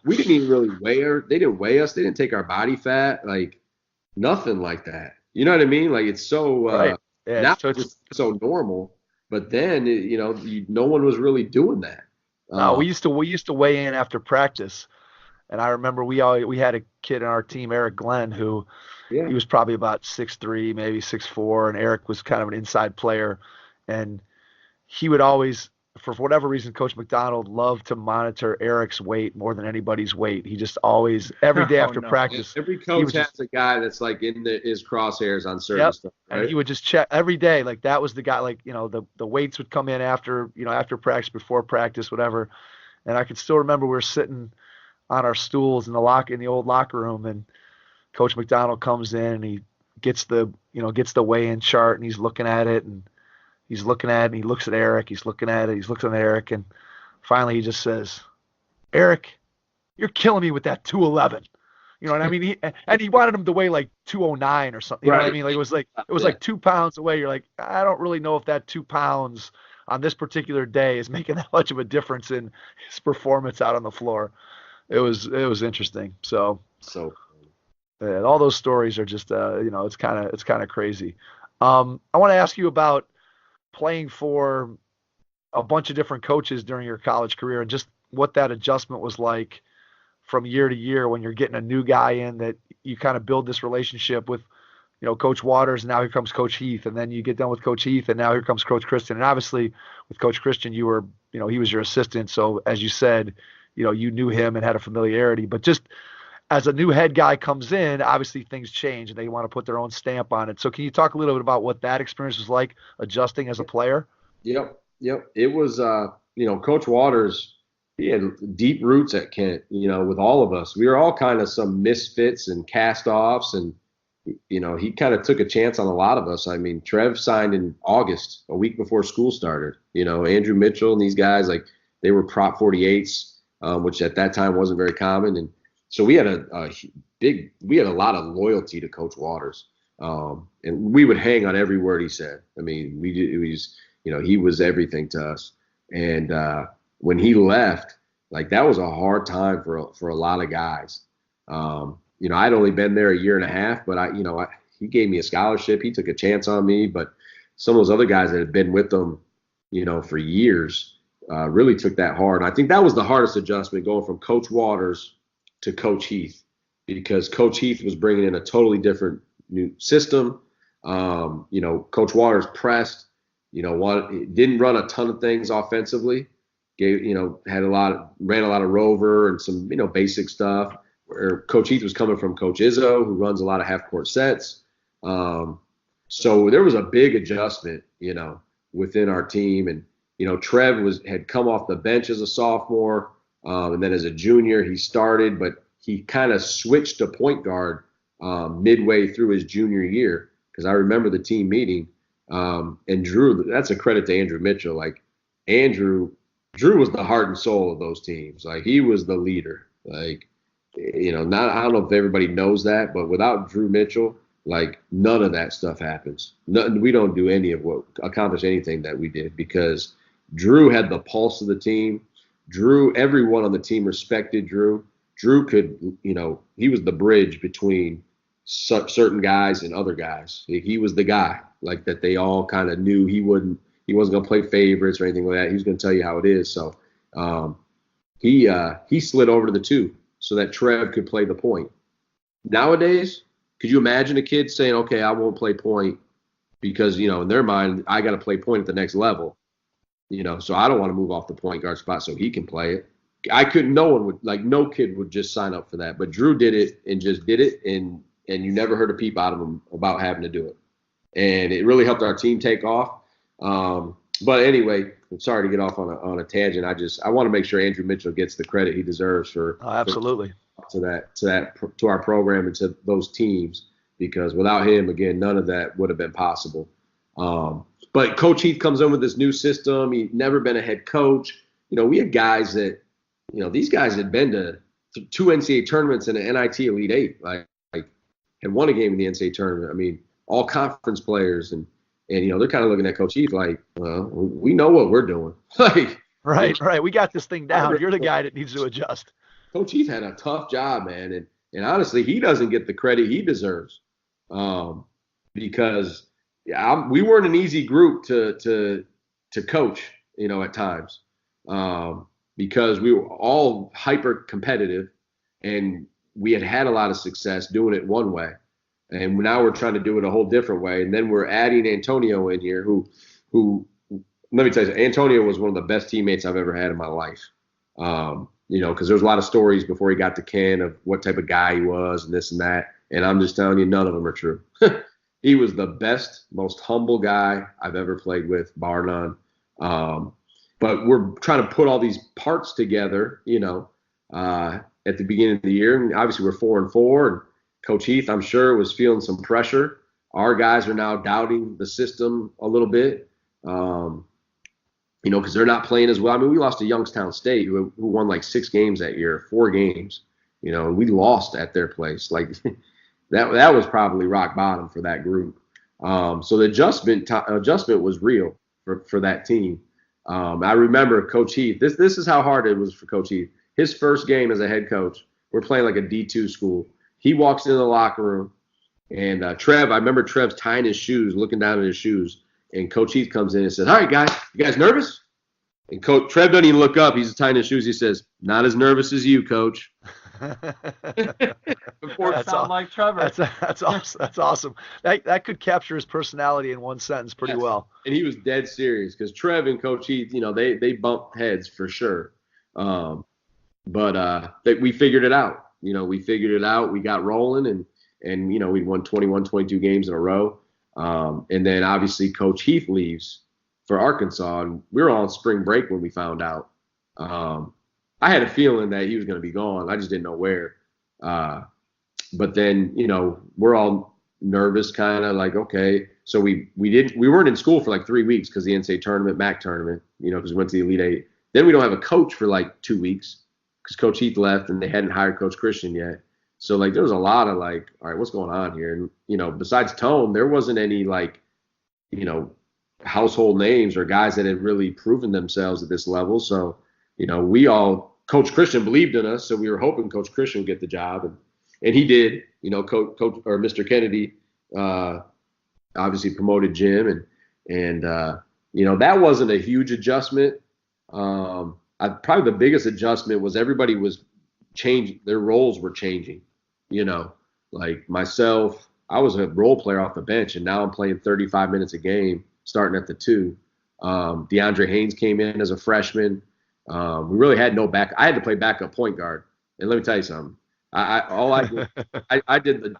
We didn't even really weigh her. They didn't weigh us. They didn't take our body fat, nothing like that. You know what I mean? It's so right. now it's so normal. But then, no one was really doing that. No, we used to weigh in after practice, and I remember we had a kid on our team, Eric Glenn, who he was probably about 6'3", maybe 6'4", and Eric was kind of an inside player, and he would always, for whatever reason, Coach McDonald loved to monitor Eric's weight more than anybody's weight. He just always, every day after practice. Every coach has a guy that's in his crosshairs on certain stuff. Right? And he would just check every day. That was the guy, the weights would come in after practice, before practice, whatever. And I can still remember we were sitting on our stools in the old locker room, and Coach McDonald comes in and he gets the weigh-in chart, and he's looking at it, and He's looking at it, and he looks at Eric. He's looking at it. He's looking at Eric, and finally he just says, "Eric, you're killing me with that 211." You know what I mean? He wanted him to weigh like 209 or something. You know what I mean? Like it was like 2 pounds away. You're like, I don't really know if that 2 pounds on this particular day is making that much of a difference in his performance out on the floor. It was interesting. So all those stories are just it's kind of crazy. I want to ask you about playing for a bunch of different coaches during your college career and just what that adjustment was like from year to year when you're getting a new guy in that you kind of build this relationship with, Coach Waters, and now here comes Coach Heath, and then you get done with Coach Heath, and now here comes Coach Christian. And obviously with Coach Christian, you were, he was your assistant. So as you said, you knew him and had a familiarity, but just as a new head guy comes in, obviously things change and they want to put their own stamp on it. So can you talk a little bit about what that experience was like adjusting as a player? Yep. It was, Coach Waters, he had deep roots at Kent, with all of us. We were all kind of some misfits and cast-offs, and, he kind of took a chance on a lot of us. I mean, Trev signed in August, a week before school started. Andrew Mitchell and these guys, like, they were Prop 48s, which at that time wasn't very common. And so we had a lot of loyalty to Coach Waters. And we would hang on every word he said. I mean, he was everything to us. And when he left, like, that was a hard time for a lot of guys. I'd only been there a year and a half, but he gave me a scholarship. He took a chance on me, but some of those other guys that had been with them, for years, really took that hard. And I think that was the hardest adjustment, going from Coach Waters to Coach Heath, because Coach Heath was bringing in a totally different new system. Coach Waters pressed, didn't run a ton of things offensively. Ran a lot of rover and some, basic stuff, where Coach Heath was coming from Coach Izzo, who runs a lot of half-court sets. So there was a big adjustment, within our team. And, Trev had come off the bench as a sophomore, and then as a junior he started, but he kind of switched to point guard midway through his junior year, because I remember the team meeting. And Drew, that's a credit to Andrew Mitchell. Like, Drew was the heart and soul of those teams. Like, he was the leader. Like, I don't know if everybody knows that, but without Drew Mitchell, like, none of that stuff happens. We don't do accomplish anything that we did, because Drew had the pulse of the team. Everyone on the team respected Drew. Drew could, he was the bridge between certain guys and other guys. He was the guy, like, that they all kind of knew he wasn't going to play favorites or anything like that. He was going to tell you how it is. So he slid over to the 2 so that Trev could play the point. Nowadays, could you imagine a kid saying, okay, I won't play point because, in their mind, I got to play point at the next level. So I don't want to move off the point guard spot so he can play it. No kid would just sign up for that. But Drew did it and just did it, and you never heard a peep out of him about having to do it. And it really helped our team take off. But anyway, I'm sorry to get off on a tangent. I want to make sure Andrew Mitchell gets the credit he deserves for absolutely to our program and to those teams, because without him, again, none of that would have been possible. But Coach Heath comes in with this new system. He'd never been a head coach. We had guys that, these guys had been to 2 NCAA tournaments and an NIT Elite Eight, like had won a game in the NCAA tournament. I mean, all conference players, and they're kind of looking at Coach Heath like, well, we know what we're doing. Like, right. We got this thing down. You're the guy that needs to adjust. Coach Heath had a tough job, man, and honestly, he doesn't get the credit he deserves, because we weren't an easy group to coach, at times, because we were all hyper competitive, and we had a lot of success doing it one way. And now we're trying to do it a whole different way. And then we're adding Antonio in here, who let me tell you, Antonio was one of the best teammates I've ever had in my life. Because there's a lot of stories before he got to Ken of what type of guy he was and this and that. And I'm just telling you, none of them are true. He was the best, most humble guy I've ever played with, bar none. But we're trying to put all these parts together, at the beginning of the year. And obviously we're 4-4, and Coach Heath, I'm sure, was feeling some pressure. Our guys are now doubting the system a little bit. Because they're not playing as well. I mean, we lost to Youngstown State, who won like 6 games that year, 4 games, and we lost at their place. Like that was probably rock bottom for that group. So the adjustment was real for that team. I remember Coach Heath. This is how hard it was for Coach Heath. His first game as a head coach, we're playing like a D2 school. He walks into the locker room, and I remember Trev's tying his shoes, looking down at his shoes, and Coach Heath comes in and says, "All right, guys, you guys nervous?" And Coach Trev doesn't even look up. He's tying his shoes. He says, "Not as nervous as you, Coach." Like Trevor. That's awesome. That's awesome. That could capture his personality in one sentence pretty well. And he was dead serious because Trev and Coach Heath, they bumped heads for sure. But we figured it out. We figured it out. We got rolling, and we won 21, 22 games in a row. And then obviously Coach Heath leaves for Arkansas, and we were on spring break when we found out. I had a feeling that he was going to be gone. I just didn't know where. But then, we're all nervous, kind of like, okay. So we weren't in school for like 3 weeks because the NCAA Tournament, MAC tournament, because we went to the Elite Eight. Then we don't have a coach for like 2 weeks because Coach Heath left and they hadn't hired Coach Christian yet. So like there was a lot of like, all right, what's going on here? And besides Tone, there wasn't any like, household names or guys that had really proven themselves at this level. So, Coach Christian believed in us, so we were hoping Coach Christian would get the job, and he did. Coach or Mr. Kennedy obviously promoted Jim, and that wasn't a huge adjustment. Probably the biggest adjustment was everybody was changing. Their roles were changing. Like myself, I was a role player off the bench, and now I'm playing 35 minutes a game, starting at the 2. DeAndre Haynes came in as a freshman. We really had no back. I had to play backup point guard. And let me tell you something. I did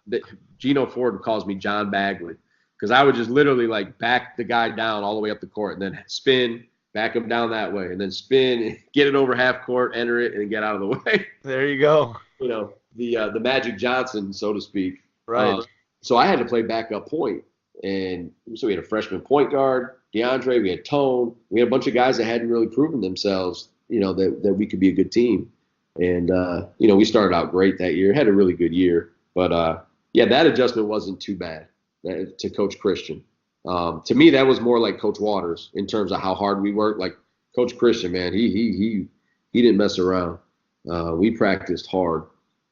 Gino Ford calls me John Bagley because I would just literally like back the guy down all the way up the court and then spin, back him down that way, and then spin, get it over half court, enter it, and then get out of the way. There you go. The Magic Johnson, so to speak. Right. So I had to play backup point. And so we had a freshman point guard, DeAndre, we had Tone, we had a bunch of guys that hadn't really proven themselves, that we could be a good team. And, we started out great that year, had a really good year. But, that adjustment wasn't too bad to Coach Christian. To me, that was more like Coach Waters in terms of how hard we worked. Like Coach Christian, man, he didn't mess around. We practiced hard.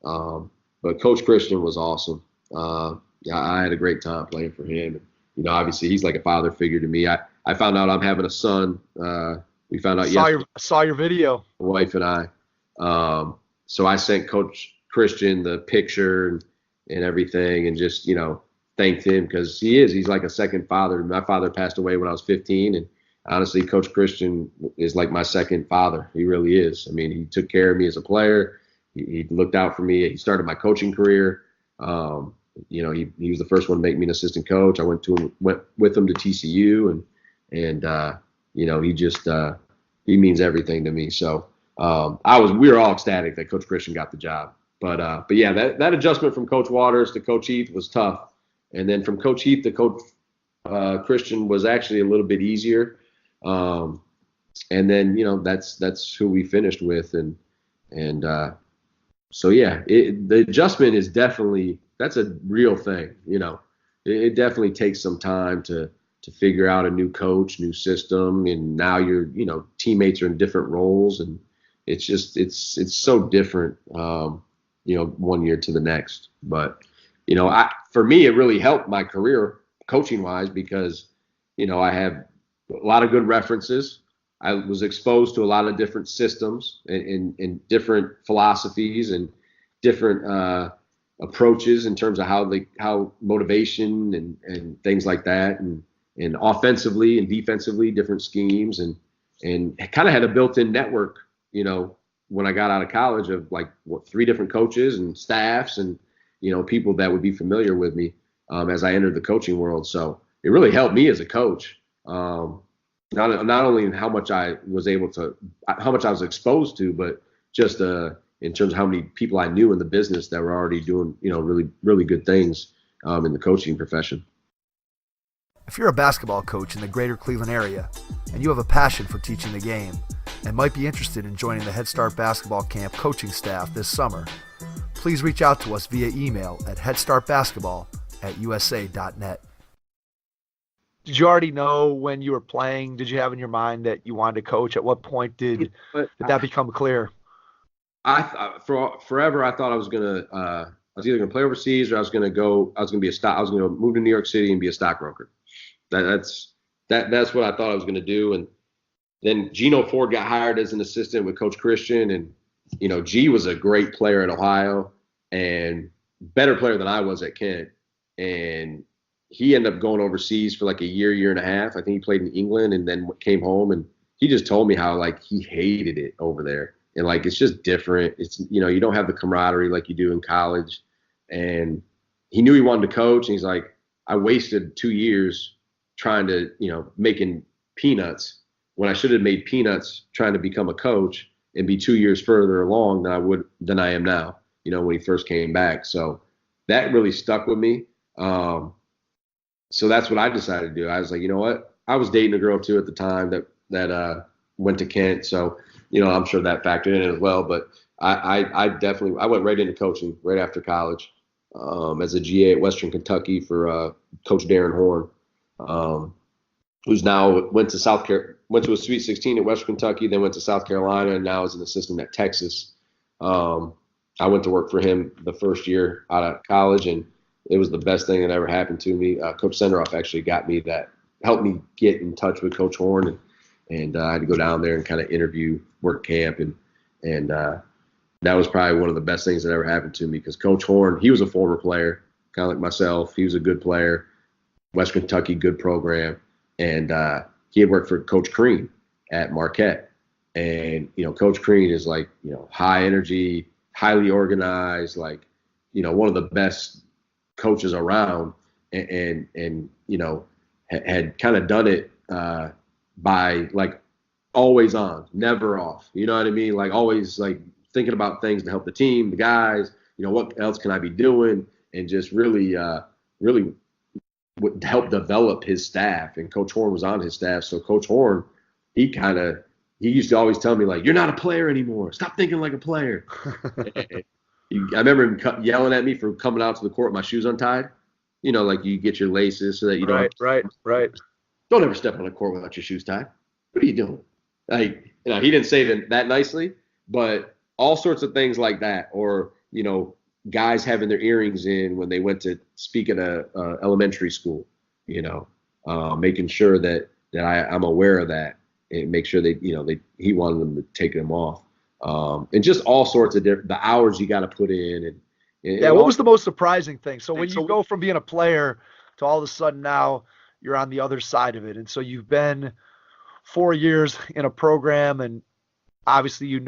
But Coach Christian was awesome. I had a great time playing for him. And, obviously he's like a father figure to me. I found out I'm having a son. We found out saw your video. My wife and I. So I sent Coach Christian the picture and everything, and just thanked him because he's like a second father. My father passed away when I was 15, and honestly, Coach Christian is like my second father. He really is. I mean, he took care of me as a player. He looked out for me. He started my coaching career. He was the first one to make me an assistant coach. I went with him to TCU, and he means everything to me. So we were all ecstatic that Coach Christian got the job. But yeah, that adjustment from Coach Waters to Coach Heath was tough, and then from Coach Heath to Coach Christian was actually a little bit easier. And then that's who we finished with, and so yeah, the adjustment is definitely. That's a real thing, It definitely takes some time to figure out a new coach, new system, and now your teammates are in different roles, and it's just it's so different, 1 year to the next. But for me, it really helped my career coaching wise because I have a lot of good references. I was exposed to a lot of different systems and different philosophies and different approaches in terms of how motivation and things like that, and offensively and defensively different schemes, and kind of had a built-in network, when I got out of college of 3 different coaches and staffs and, people that would be familiar with me as I entered the coaching world. So it really helped me as a coach. Not only in how much I was exposed to, but just in terms of how many people I knew in the business that were already doing, really, really good things in the coaching profession. If you're a basketball coach in the greater Cleveland area and you have a passion for teaching the game and might be interested in joining the Head Start Basketball Camp coaching staff this summer, please reach out to us via email at headstartbasketball@usa.net. Did you already know when you were playing? Did you have in your mind that you wanted to coach? At what point did that become clear? Forever I thought I was either gonna play overseas or I was gonna move to New York City and be a stockbroker. That's what I thought I was gonna do. And then Gino Ford got hired as an assistant with Coach Christian, and G was a great player at Ohio and better player than I was at Kent. And he ended up going overseas for like a year and a half. I think he played in England and then came home, and he just told me how like he hated it over there. And like, it's just different. It's, you don't have the camaraderie like you do in college. And he knew he wanted to coach. And he's like, I wasted 2 years trying to, making peanuts when I should have made peanuts trying to become a coach and be 2 years further along than I am now, when he first came back. So that really stuck with me. So that's what I decided to do. I was like, you know what? I was dating a girl too at the time that went to Kent. So, I'm sure that factored in as well. But I went right into coaching right after college as a GA at Western Kentucky for Coach Darren Horn, who's now went to a Sweet 16 at Western Kentucky, then went to South Carolina, and now is an assistant at Texas. I went to work for him the first year out of college, and it was the best thing that ever happened to me. Coach Senderoff actually helped me get in touch with Coach Horn, and I had to go down there and kind of interview, work camp, and that was probably one of the best things that ever happened to me, because Coach Horn, he was a former player, kind of like myself. He was a good player, West Kentucky, good program, and he had worked for Coach Crean at Marquette. And, Coach Crean is like, high energy, highly organized, like, one of the best coaches around, and had kind of done it by like always on, never off. You know what I mean? Like always like thinking about things to help the team, the guys, what else can I be doing? And just really would help develop his staff. And Coach Horn was on his staff. So Coach Horn, he used to always tell me like, you're not a player anymore. Stop thinking like a player. I remember him yelling at me for coming out to the court with my shoes untied. Like you get your laces so that you don't. Right. Don't ever step on the court without your shoes tied. What are you doing? Like, he didn't say that nicely, but all sorts of things like that. Or, guys having their earrings in when they went to speak at a elementary school, making sure that I'm aware of that and make sure he wanted them to take them off. And just all sorts of the hours you got to put in. What was the most surprising thing? So when you go from being a player to all of a sudden now you're on the other side of it. And so you've been 4 years in a program, and obviously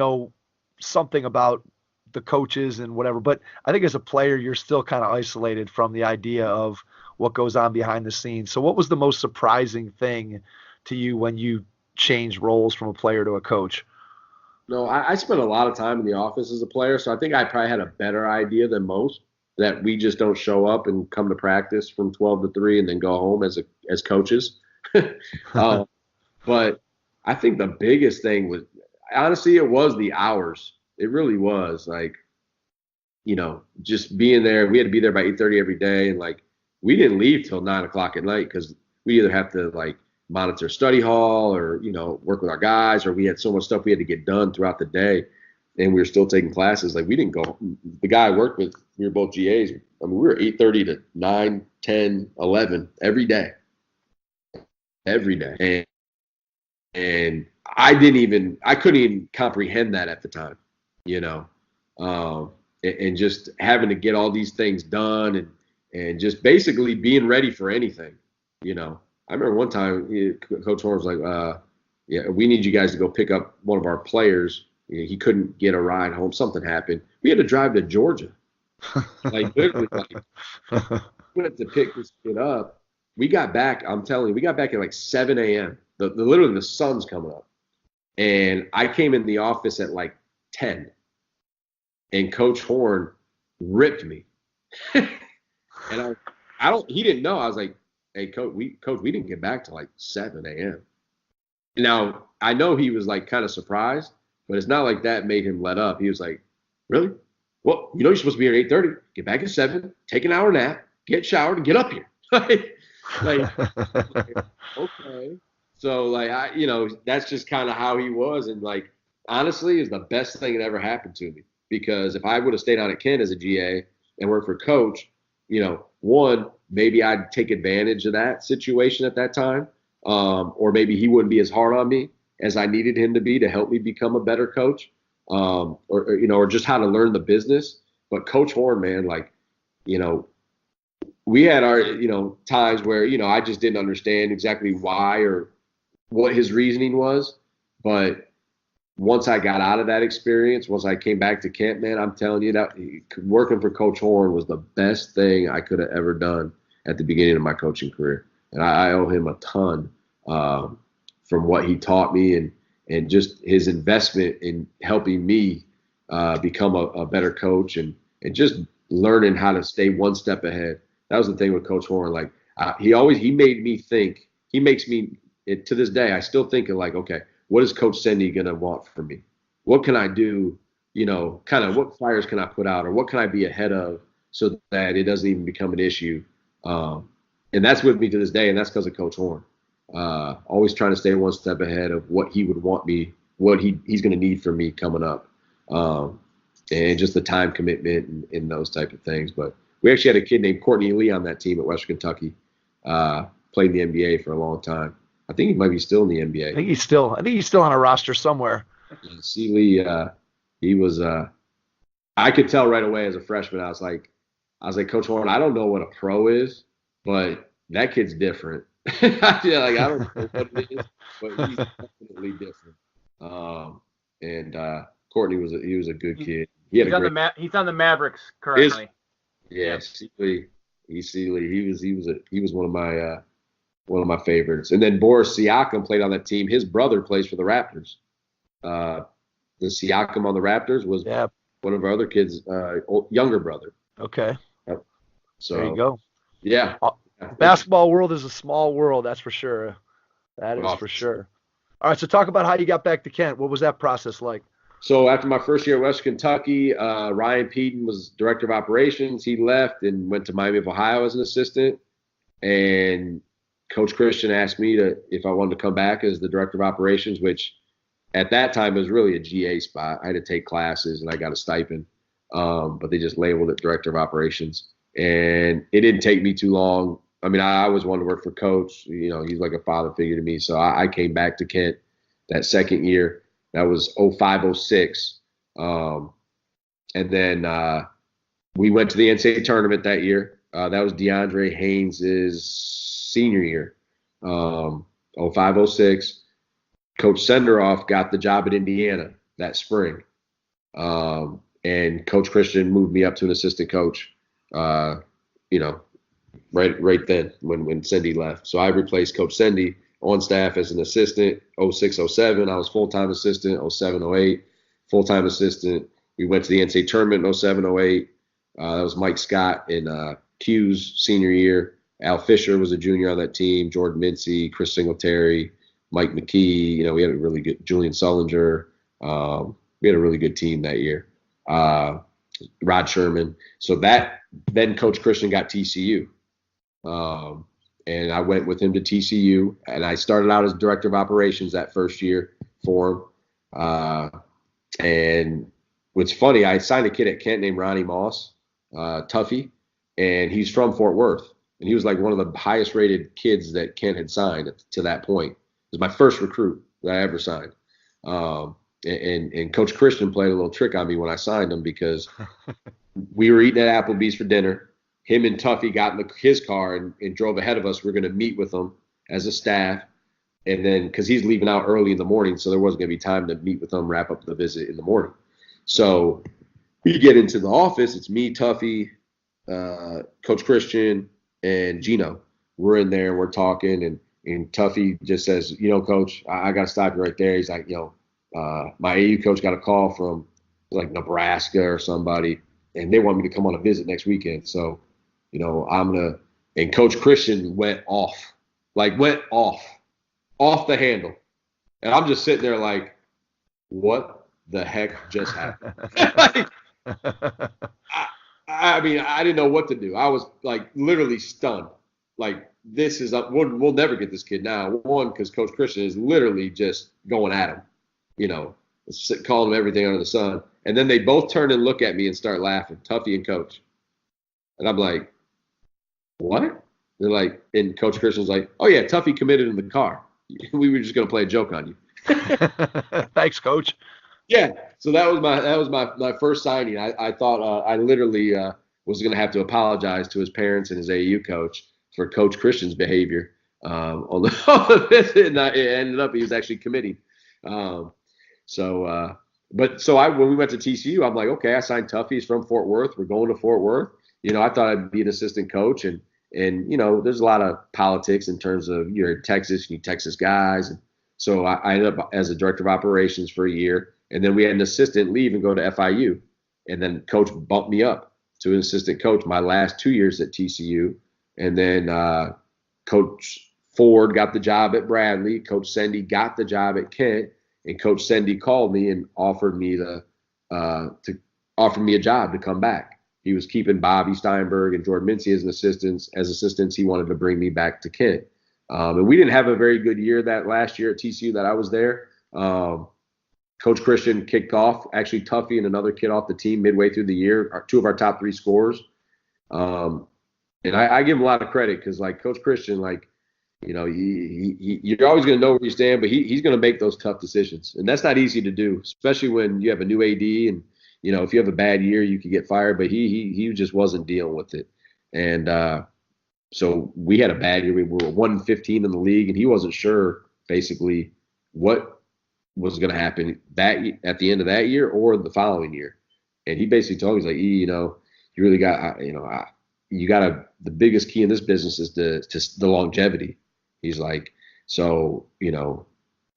something about the coaches and whatever. But I think as a player, you're still kind of isolated from the idea of what goes on behind the scenes. So what was the most surprising thing to you when you changed roles from a player to a coach? No, I spent a lot of time in the office as a player, so I think I probably had a better idea than most that we just don't show up and come to practice from 12 to 3 and then go home as coaches. But I think the biggest thing was, honestly, it was the hours. It really was like, just being there. We had to be there by 8:30 every day, and like we didn't leave till 9 o'clock at night because we either have to like monitor study hall or work with our guys, or we had so much stuff we had to get done throughout the day, and we were still taking classes. Like we didn't go. The guy I worked with, we were both GAs. I mean, we were 8:30 to 9, 10, 11 every day. And I couldn't even comprehend that at the time, and just having to get all these things done and just basically being ready for anything, I remember one time Coach Horn was like, we need you guys to go pick up one of our players. He couldn't get a ride home. Something happened. We had to drive to Georgia. Like literally, we had to pick this kid up. We got back, I'm telling you, we got back at like 7 a.m. Literally the sun's coming up. And I came in the office at like 10. And Coach Horn ripped me. And he didn't know. I was like, hey, coach, we didn't get back till like 7 a.m. Now, I know he was like kind of surprised, but it's not like that made him let up. He was like, really? Well, you're supposed to be here at 8:30. Get back at 7, take an hour nap, get showered, and get up here. like, okay. So, like, that's just kind of how he was. And, like, honestly, is the best thing that ever happened to me. Because if I would have stayed on at Kent as a GA and worked for coach, one, maybe I'd take advantage of that situation at that time. Or maybe he wouldn't be as hard on me as I needed him to be to help me become a better coach. Or just how to learn the business. But Coach Horn, man, like, we had our, times where, I just didn't understand exactly why or what his reasoning was. But once I got out of that experience, once I came back to Kent, man, I'm telling you that working for Coach Horn was the best thing I could have ever done at the beginning of my coaching career. And I owe him a ton from what he taught me and just his investment in helping me become a better coach and just learning how to stay one step ahead. That was the thing with Coach Horn. Like he made me think. He makes me to this day. I still think of like, okay, what is Coach Sendy gonna want from me? What can I do? Kind of what fires can I put out, or what can I be ahead of so that it doesn't even become an issue. And that's with me to this day, and that's because of Coach Horn. Always trying to stay one step ahead of what he would want me, what he's going to need from me coming up, and just the time commitment and those type of things. But we actually had a kid named Courtney Lee on that team at Western Kentucky. Played in the NBA for a long time. I think he might be still in the NBA. I think he's still on a roster somewhere. Seeley, he was. I could tell right away as a freshman. I was like, Coach Horn, I don't know what a pro is, but that kid's different. I don't know what it is, but he's definitely different. Courtney was a good kid. He's on the Mavericks currently. Seeley. He was one of my favorites. And then Boris Siakam played on that team. His brother plays for the Raptors. The Siakam on the Raptors was one of our other kids' younger brother. Okay. So there you go. Yeah. Basketball world is a small world, that's for sure. That is for sure. All right, so talk about how you got back to Kent. What was that process like? So after my first year at West Kentucky, Ryan Peden was director of operations. He left and went to Miami of Ohio as an assistant. And Coach Christian asked me if I wanted to come back as the director of operations, which at that time was really a GA spot. I had to take classes and I got a stipend, but they just labeled it director of operations. And it didn't take me too long. I mean, I always wanted to work for Coach. He's like a father figure to me. So I came back to Kent that second year. That was 05, 06. And then we went to the NCAA Tournament that year. That was DeAndre Haynes' senior year, 05, 06. Coach Senderoff got the job at Indiana that spring. And Coach Christian moved me up to an assistant coach, right then when Sendy left. So I replaced Coach Sendy on staff as an assistant. 06, 07, I was full-time assistant. 07, 08, full-time assistant. We went to the NCAA Tournament in 07, 08. That was Mike Scott in Q's senior year. Al Fisher was a junior on that team. Jordan Mincy, Chris Singletary, Mike McKee. We had a really good Julian Sullinger. We had a really good team that year. Rod Sherman. So then Coach Christian got TCU. And I went with him to TCU, and I started out as director of operations that first year for him. And what's funny, I signed a kid at Kent named Ronnie Moss, Tuffy, and he's from Fort Worth. And he was like one of the highest rated kids that Kent had signed to that point. It was my first recruit that I ever signed. And Coach Christian played a little trick on me when I signed him because we were eating at Applebee's for dinner. Him and Tuffy got in his car and drove ahead of us. We were going to meet with him as a staff. And then because he's leaving out early in the morning, so there wasn't going to be time to meet with him, wrap up the visit in the morning. So we get into the office. It's me, Tuffy, Coach Christian, and Gino. We're in there. We're talking. And Tuffy just says, Coach, I got to stop you right there. He's like, my AU coach got a call from like Nebraska or somebody, and they want me to come on a visit next weekend. So, I'm going to and Coach Christian went off the handle. And I'm just sitting there like, what the heck just happened? I mean, I didn't know what to do. I was like literally stunned. Like, this is we'll never get this kid now. One, because Coach Christian is literally just going at him, you know, calling him everything under the sun. And then they both turn and look at me and start laughing, Tuffy and Coach. And I'm like, what? They're like, and Coach Christian's like, oh yeah, Tuffy committed in the car. We were just gonna play a joke on you. Thanks, Coach. Yeah. So that was my first signing. I thought I literally was gonna have to apologize to his parents and his AAU coach for Coach Christian's behavior on the visit, and it ended up he was actually committing. When we went to TCU, I'm like, okay, I signed Tuffy. He's from Fort Worth. We're going to Fort Worth. You know, I thought I'd be an assistant coach, and you know, there's a lot of politics in terms of you're in Texas, you need Texas guys, and so I ended up as a director of operations for a year, and then we had an assistant leave and go to FIU, and then Coach bumped me up to an assistant coach my last 2 years at TCU, and then Coach Ford got the job at Bradley, Coach Sendy got the job at Kent, and Coach Sendy called me and offered me a job to come back. He was keeping Bobby Steinberg and Jordan Mincy as assistants. He wanted to bring me back to Kent. And we didn't have a very good year that last year at TCU that I was there. Coach Christian kicked off, actually Tuffy and another kid off the team midway through the year, two of our top three scorers. And I give him a lot of credit because, like, Coach Christian, like, you know, you're always going to know where you stand, but he's going to make those tough decisions. And that's not easy to do, especially when you have a new AD and, you know, if you have a bad year, you could get fired, but he just wasn't dealing with it. And so we had a bad year. We were 1-15 in the league, and he wasn't sure basically what was going to happen at the end of that year or the following year. And he basically told me, he's like, you know, you really got, the biggest key in this business is the longevity. He's like, so, you know,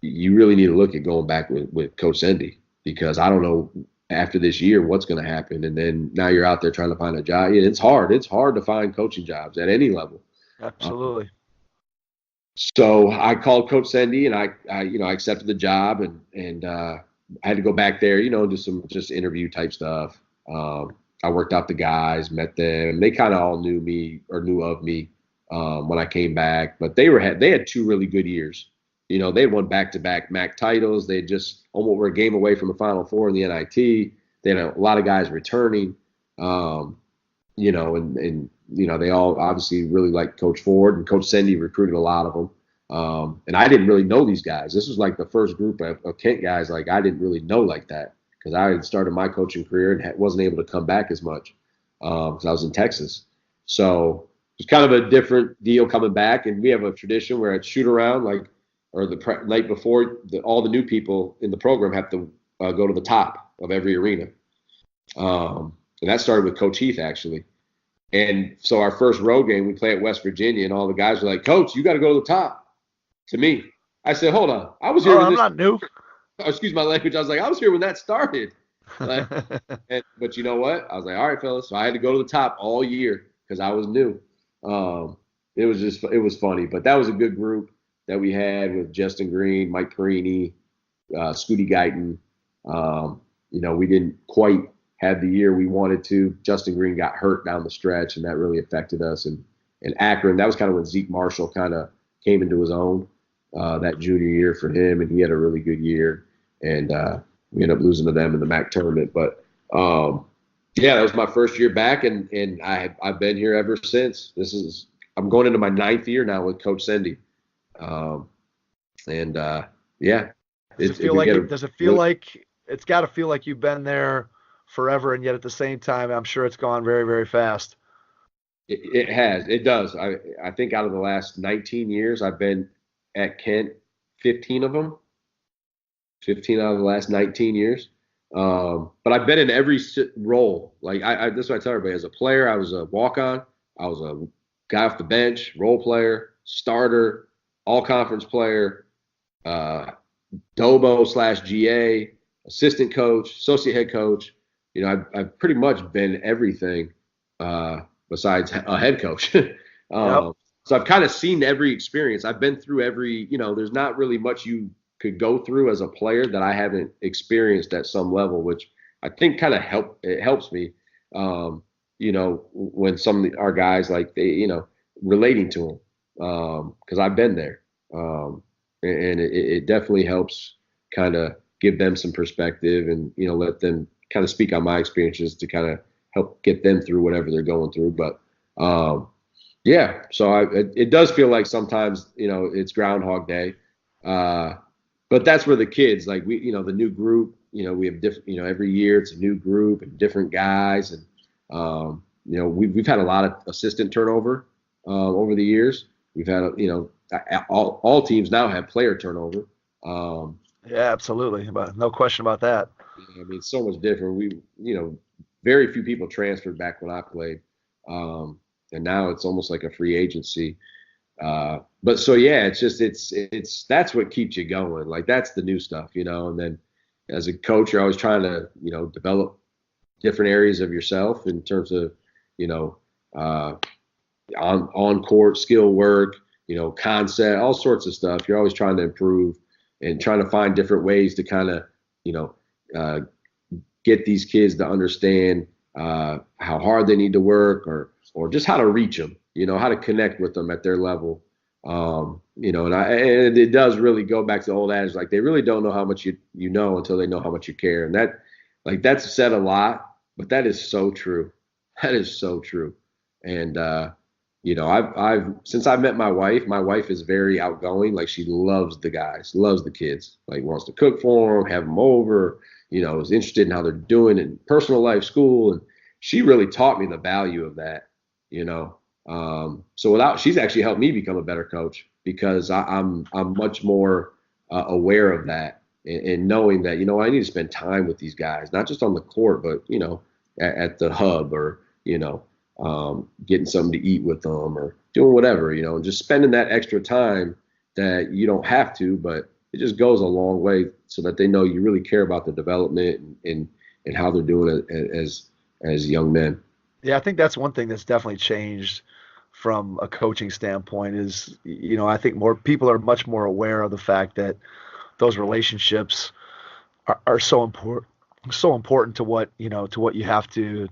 you really need to look at going back with Coach Sendy, because I don't know after this year what's going to happen. And then now you're out there trying to find a job. It's hard to find coaching jobs at any level. Absolutely. So I called Coach Sendy, and I accepted the job, and I had to go back there, you know, do some just interview type stuff. I worked out the guys, met them. They kind of all knew me or knew of me when I came back, but they had 2 really good years. You know, they had won back-to-back MAC titles. They just almost were a game away from the Final Four in the NIT. They had a lot of guys returning, you know, and you know, they all obviously really liked Coach Ford, and Coach Sendy recruited a lot of them. And I didn't really know these guys. This was like the first group of Kent guys like I didn't really know like that, because I had started my coaching career and wasn't able to come back as much because I was in Texas. So it's kind of a different deal coming back. And we have a tradition where at shoot around, like, or the night before, all the new people in the program have to go to the top of every arena. And that started with Coach Heath, actually. And so our first road game, we play at West Virginia, and all the guys were like, Coach, you got to go to the top. To me, I said, hold on. I was here. I'm not new. Excuse my language. I was like, I was here when that started. But you know what? I was like, all right, fellas. So I had to go to the top all year because I was new. It was funny. But that was a good group that we had with Justin Green, Mike Perini, Scooty Guyton. You know, we didn't quite have the year we wanted to. Justin Green got hurt down the stretch, and that really affected us. And Akron, that was kind of when Zeke Marshall kind of came into his own that junior year for him, and he had a really good year. And we ended up losing to them in the MAC tournament. But, yeah, that was my first year back, and I've been here ever since. I'm going into my 9th year now with Coach Sendy. Yeah. Does it feel like it's got to feel like you've been there forever, and yet at the same time, I'm sure it's gone very, very fast. It has. It does. I think out of the last 19 years, I've been at Kent 15 of them. 15 out of the last 19 years. But I've been in every role. Like this is what I tell everybody. As a player, I was a walk-on. I was a guy off the bench, role player, starter, all-conference player, Dobo/GA, assistant coach, associate head coach. You know, I've pretty much been everything besides a head coach. Um, So I've kind of seen every experience. I've been through every, there's not really much you could go through as a player that I haven't experienced at some level, which I think kind of helps me, when some of our guys, like, they, relating to them, because I've been there. And it definitely helps kind of give them some perspective and, let them kind of speak on my experiences to kind of help get them through whatever they're going through. But, yeah, so it does feel like sometimes, it's Groundhog Day. But that's where the kids, like, we, the new group, we have different, every year it's a new group and different guys. And, we've had a lot of assistant turnover over the years. We've had, all teams now have player turnover. Yeah, absolutely. But no question about that. I mean, so much different. We, very few people transferred back when I played. And now it's almost like a free agency. But so, yeah, it's just, that's what keeps you going. Like, that's the new stuff, and then as a coach, you're always trying to, develop different areas of yourself in terms of, on court skill work, concept, all sorts of stuff. You're always trying to improve and trying to find different ways to kind of, get these kids to understand how hard they need to work, or just how to reach them, how to connect with them at their level. And it does really go back to the old adage, like, they really don't know how much you know until they know how much you care. And that's said a lot, but that is so true. That is so true. And, I've since I met my wife is very outgoing. Like, she loves the guys, loves the kids, like, wants to cook for them, have them over, is interested in how they're doing in personal life, school. And she really taught me the value of that, so she's actually helped me become a better coach, because I'm much more aware of that, and knowing that, I need to spend time with these guys, not just on the court, but, at the hub, or, getting something to eat with them, or doing whatever, and just spending that extra time that you don't have to, but it just goes a long way, so that they know you really care about the development and how they're doing it as young men. Yeah, I think that's one thing that's definitely changed from a coaching standpoint is, I think more people are much more aware of the fact that those relationships are so important to what, to what you have to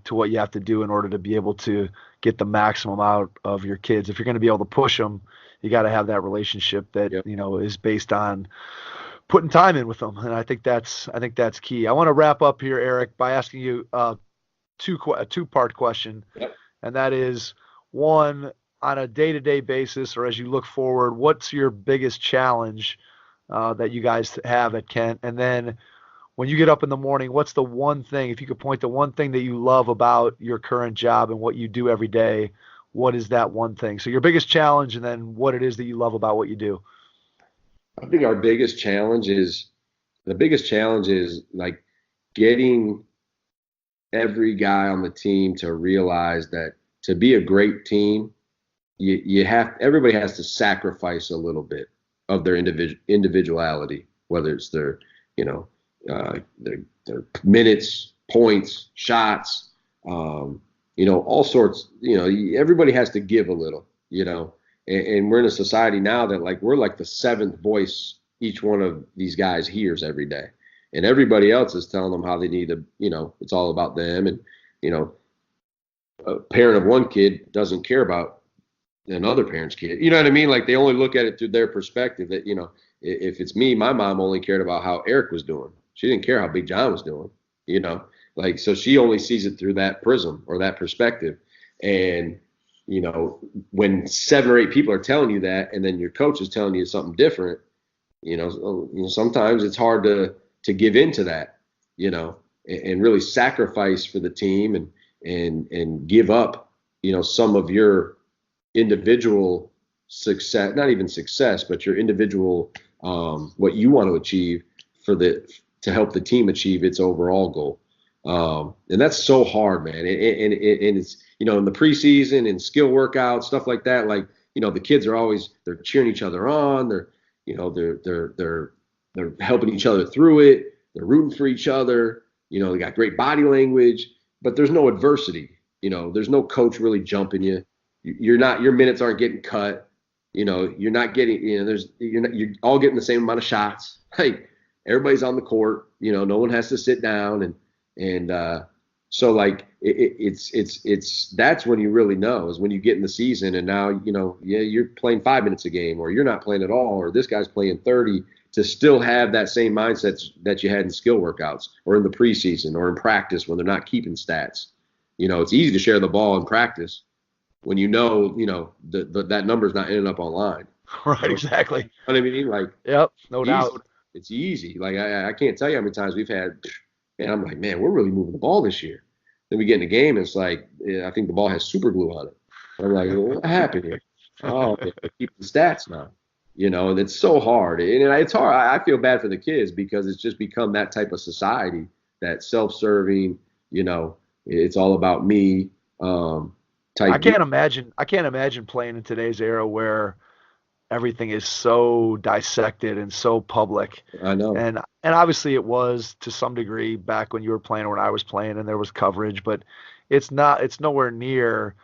do in order to be able to get the maximum out of your kids. If you're going to be able to push them, you got to have that relationship that, Yep. Is based on putting time in with them. And I think that's key. I want to wrap up here, Eric, by asking you a two-part question. Yep. And that is, one, on a day-to-day basis, or as you look forward, what's your biggest challenge that you guys have at Kent? And then when you get up in the morning, what's the one thing, if you could point to one thing that you love about your current job and what you do every day, what is that one thing? So your biggest challenge, and then what it is that you love about what you do. I think our biggest challenge is like getting every guy on the team to realize that to be a great team, everybody has to sacrifice a little bit of their individuality, whether it's their minutes, points, shots, all sorts. Everybody has to give a little, and we're in a society now that, like, we're like the seventh voice each one of these guys hears every day, and everybody else is telling them how they need to, it's all about them. And, a parent of one kid doesn't care about another parent's kid. You know what I mean? Like, they only look at it through their perspective that, if it's me, my mom only cared about how Eric was doing. She didn't care how Big John was doing, like, so she only sees it through that prism or that perspective. And, when 7 or 8 people are telling you that, and then your coach is telling you something different, sometimes it's hard to give into that, and really sacrifice for the team and give up, some of your individual success, not even success, but your individual, what you want to achieve to help the team achieve its overall goal. And that's so hard, man. And it's, in the preseason and skill workouts, stuff like that, like, the kids are they're cheering each other on. They're helping each other through it. They're rooting for each other. They got great body language, but there's no adversity. There's no coach really jumping you. your minutes aren't getting cut. You're not getting, you're all getting the same amount of shots. Like everybody's on the court, no one has to sit down. So like it's that's when you really know, is when you get in the season and now, you're playing 5 minutes a game, or you're not playing at all, or this guy's playing 30, to still have that same mindset that you had in skill workouts or in the preseason or in practice when they're not keeping stats. It's easy to share the ball in practice when that number's not ending up online. Right, exactly. You know what I mean? Like, yep, no doubt. It's easy. Like I can't tell you how many times we've had, and I'm like, man, we're really moving the ball this year. Then we get in the game, and it's like, I think the ball has super glue on it. I'm like, well, what happened here? Oh, they keep the stats now. And it's so hard. And it's hard. I feel bad for the kids because it's just become that type of society, that self-serving, it's all about me type. I can't imagine playing in today's era where everything is so dissected and so public. I know. And obviously it was to some degree back when you were playing or when I was playing, and there was coverage, but it's nowhere near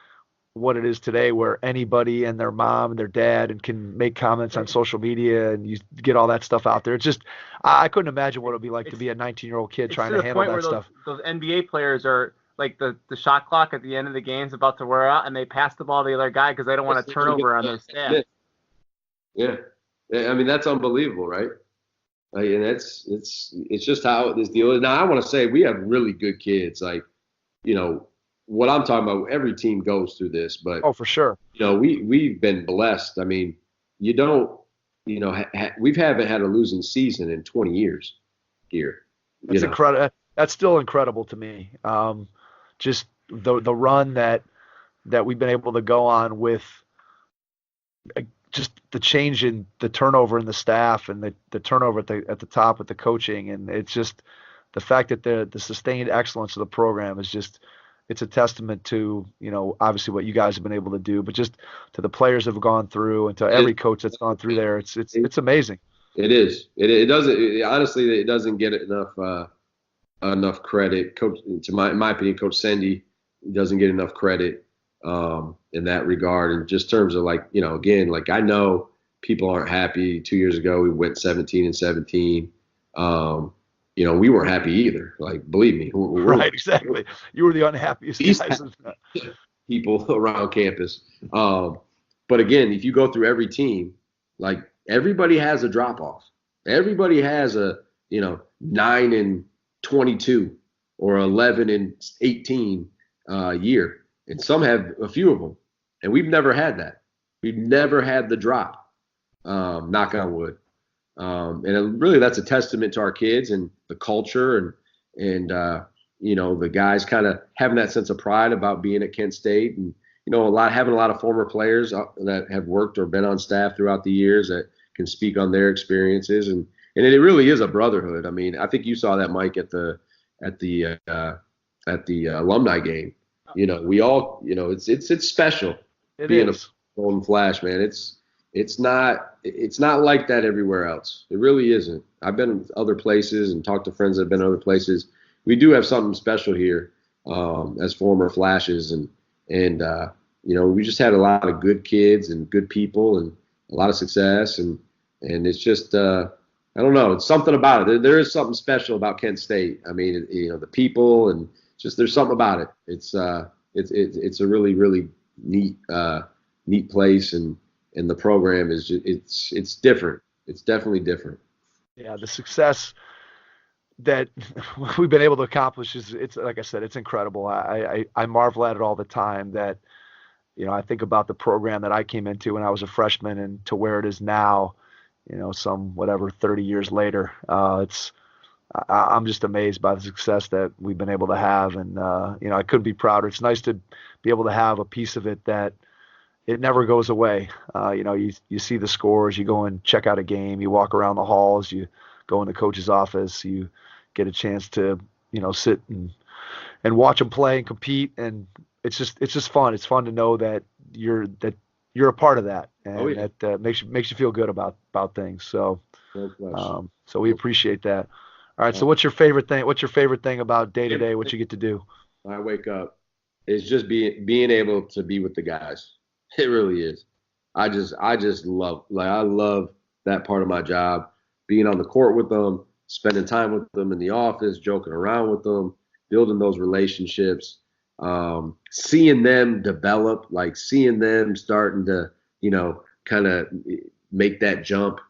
what it is today, where anybody and their mom and their dad and can make comments on social media and you get all that stuff out there. It's just, I couldn't imagine what it would be like to be a 19-year-old kid trying to handle that stuff. Those NBA players are like the shot clock at the end of the game's about to wear out and they pass the ball to the other guy because they don't want a turnover on their stats. Yeah. I mean, that's unbelievable, right? And it's just how this deal is. Now, I want to say we have really good kids. Like, what I'm talking about, every team goes through this, but for sure. We've been blessed. I mean, we haven't had a losing season in 20 years here. That's incredible. That's still incredible to me. Just the run that we've been able to go on with just the change in the turnover in the staff and the turnover at the top with the coaching, and it's just the fact that the sustained excellence of the program is just. It's a testament to, obviously what you guys have been able to do, but just to the players that have gone through and to every coach that's gone through there. It's amazing. It is. It doesn't, honestly, it doesn't get enough credit. Coach, in my opinion, Coach Sendy doesn't get enough credit in that regard. And just terms of like, again, like I know people aren't happy. 2 years ago, we went 17-17. We weren't happy either. Like, believe me. Right, exactly. You were the unhappiest guys. People around campus. But again, if you go through every team, like everybody has a drop off. Everybody has a 9-22 or 11-18 year, and some have a few of them. And we've never had that. We've never had the drop. Knock on wood. And really that's a testament to our kids and the culture and the guys kind of having that sense of pride about being at Kent State, and having a lot of former players that have worked or been on staff throughout the years that can speak on their experiences, and it really is a brotherhood. I mean, I think you saw that, Mike, at the alumni game. We all, it's special. Being a Golden Flash, man. It's not like that everywhere else. It really isn't. I've been in other places and talked to friends that have been in other places. We do have something special here as former Flashes, and we just had a lot of good kids and good people and a lot of success, and it's just I don't know. It's something about it. There is something special about Kent State. I mean, the people, and just there's something about it. It's a really, really neat place, and the program is just, it's different. It's definitely different. Yeah, the success that we've been able to accomplish it's like I said, it's incredible. I marvel at it all the time. That I think about the program that I came into when I was a freshman and to where it is now. Some 30 years later. I'm just amazed by the success that we've been able to have, and I couldn't be prouder. It's nice to be able to have a piece of it that it never goes away. You see the scores, you go and check out a game, you walk around the halls, you go in the coach's office, you get a chance to sit and watch them play and compete, and it's just fun. It's fun to know that you're a part of that, and that makes you feel good about things. So so we appreciate that. All right. So what's your favorite thing? What's your favorite thing about day to day? What you get to do? When I wake up, it's just being able to be with the guys. It really is. I just love, I love that part of my job, being on the court with them, spending time with them in the office, joking around with them, building those relationships, seeing them develop, like seeing them starting to, kind of make that jump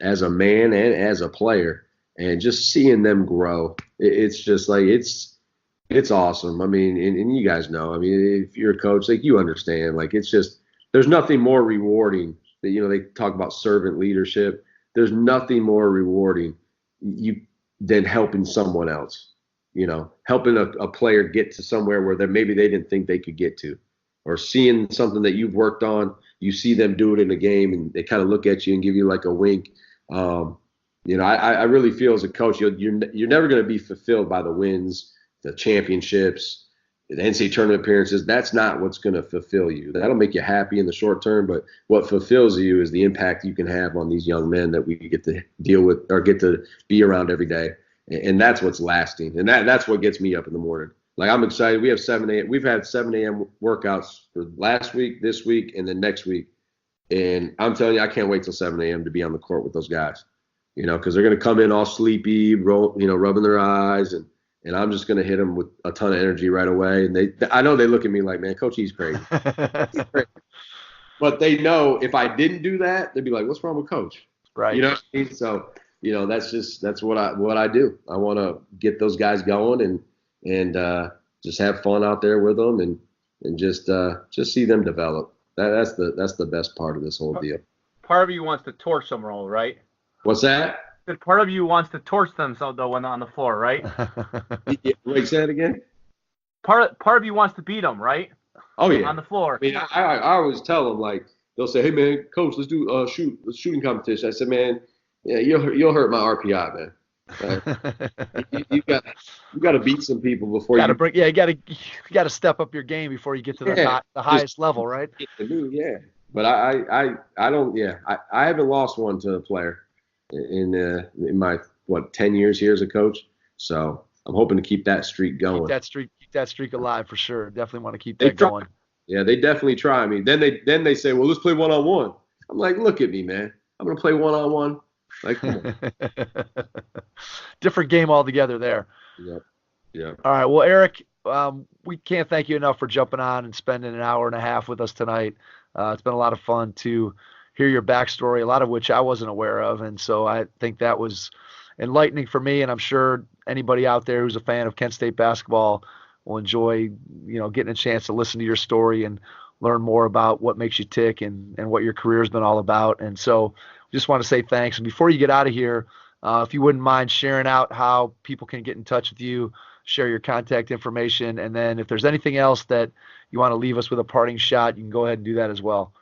as a man and as a player, and just seeing them grow. It's just like, it's awesome. I mean, and you guys know, I mean, if you're a coach, like, you understand, like, it's just, there's nothing more rewarding that, they talk about servant leadership. There's nothing more rewarding than helping someone else, helping a player get to somewhere where maybe they didn't think they could get to, or seeing something that you've worked on, you see them do it in a game and they kind of look at you and give you like a wink. I really feel as a coach, you're never going to be fulfilled by the wins, the championships, the NCAA tournament appearances. That's not what's going to fulfill you. That'll make you happy in the short term, but what fulfills you is the impact you can have on these young men that we get to deal with or get to be around every day. And that's what's lasting. And that's what gets me up in the morning. Like, I'm excited. We have 7 a.m. We've had 7 a.m. workouts for last week, this week, and then next week. And I'm telling you, I can't wait till 7 a.m. to be on the court with those guys, because they're going to come in all sleepy, rubbing their eyes, and I'm just going to hit them with a ton of energy right away. And I know they look at me like, man, Coach, he's crazy. He's crazy. But they know if I didn't do that, they'd be like, what's wrong with Coach? Right. You know what I mean? So, that's what I do. I want to get those guys going and just have fun out there with them and just see them develop. That's the best part of this whole deal. Part of you wants to torch them, all right? What's that? That part of you wants to torch them, so though, when on the floor, right? Wait, say that again? Part of you wants to beat them, right? Oh yeah, on the floor. I mean, I always tell them, like, they'll say, "Hey man, Coach, let's do a shooting competition." I said, "Man, yeah, you'll hurt my RPI, man. You got to beat some people before you got to step up your game before you get to the highest level, right?" Yeah, but I don't. Yeah, I haven't lost one to a player in my 10 years here as a coach. So I'm hoping to keep that streak going. Keep that streak alive for sure. Definitely want to keep that going. Yeah, they definitely try. I mean, then they say, well, let's play one-on-one. I'm like, look at me, man. I'm gonna play one-on-one. Like, come on. Different game altogether there. Yep. All right. Well, Eric, we can't thank you enough for jumping on and spending an hour and a half with us tonight. It's been a lot of fun to hear your backstory, a lot of which I wasn't aware of. And so I think that was enlightening for me. And I'm sure anybody out there who's a fan of Kent State basketball will enjoy, getting a chance to listen to your story and learn more about what makes you tick and what your career has been all about. And so just want to say thanks. And before you get out of here, if you wouldn't mind sharing out how people can get in touch with you, share your contact information. And then if there's anything else that you want to leave us with a parting shot, you can go ahead and do that as well.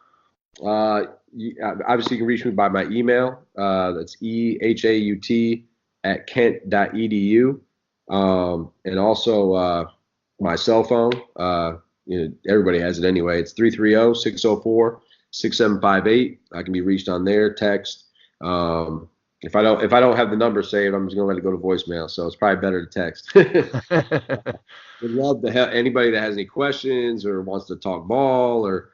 Obviously, you can reach me by my email. That's ehaut@kent.edu. And also my cell phone. Everybody has it anyway. It's 330-604-6758. I can be reached on there, text. If I don't have the number saved, I'm just gonna let it go to voicemail. So it's probably better to text. Would love to have anybody that has any questions or wants to talk ball or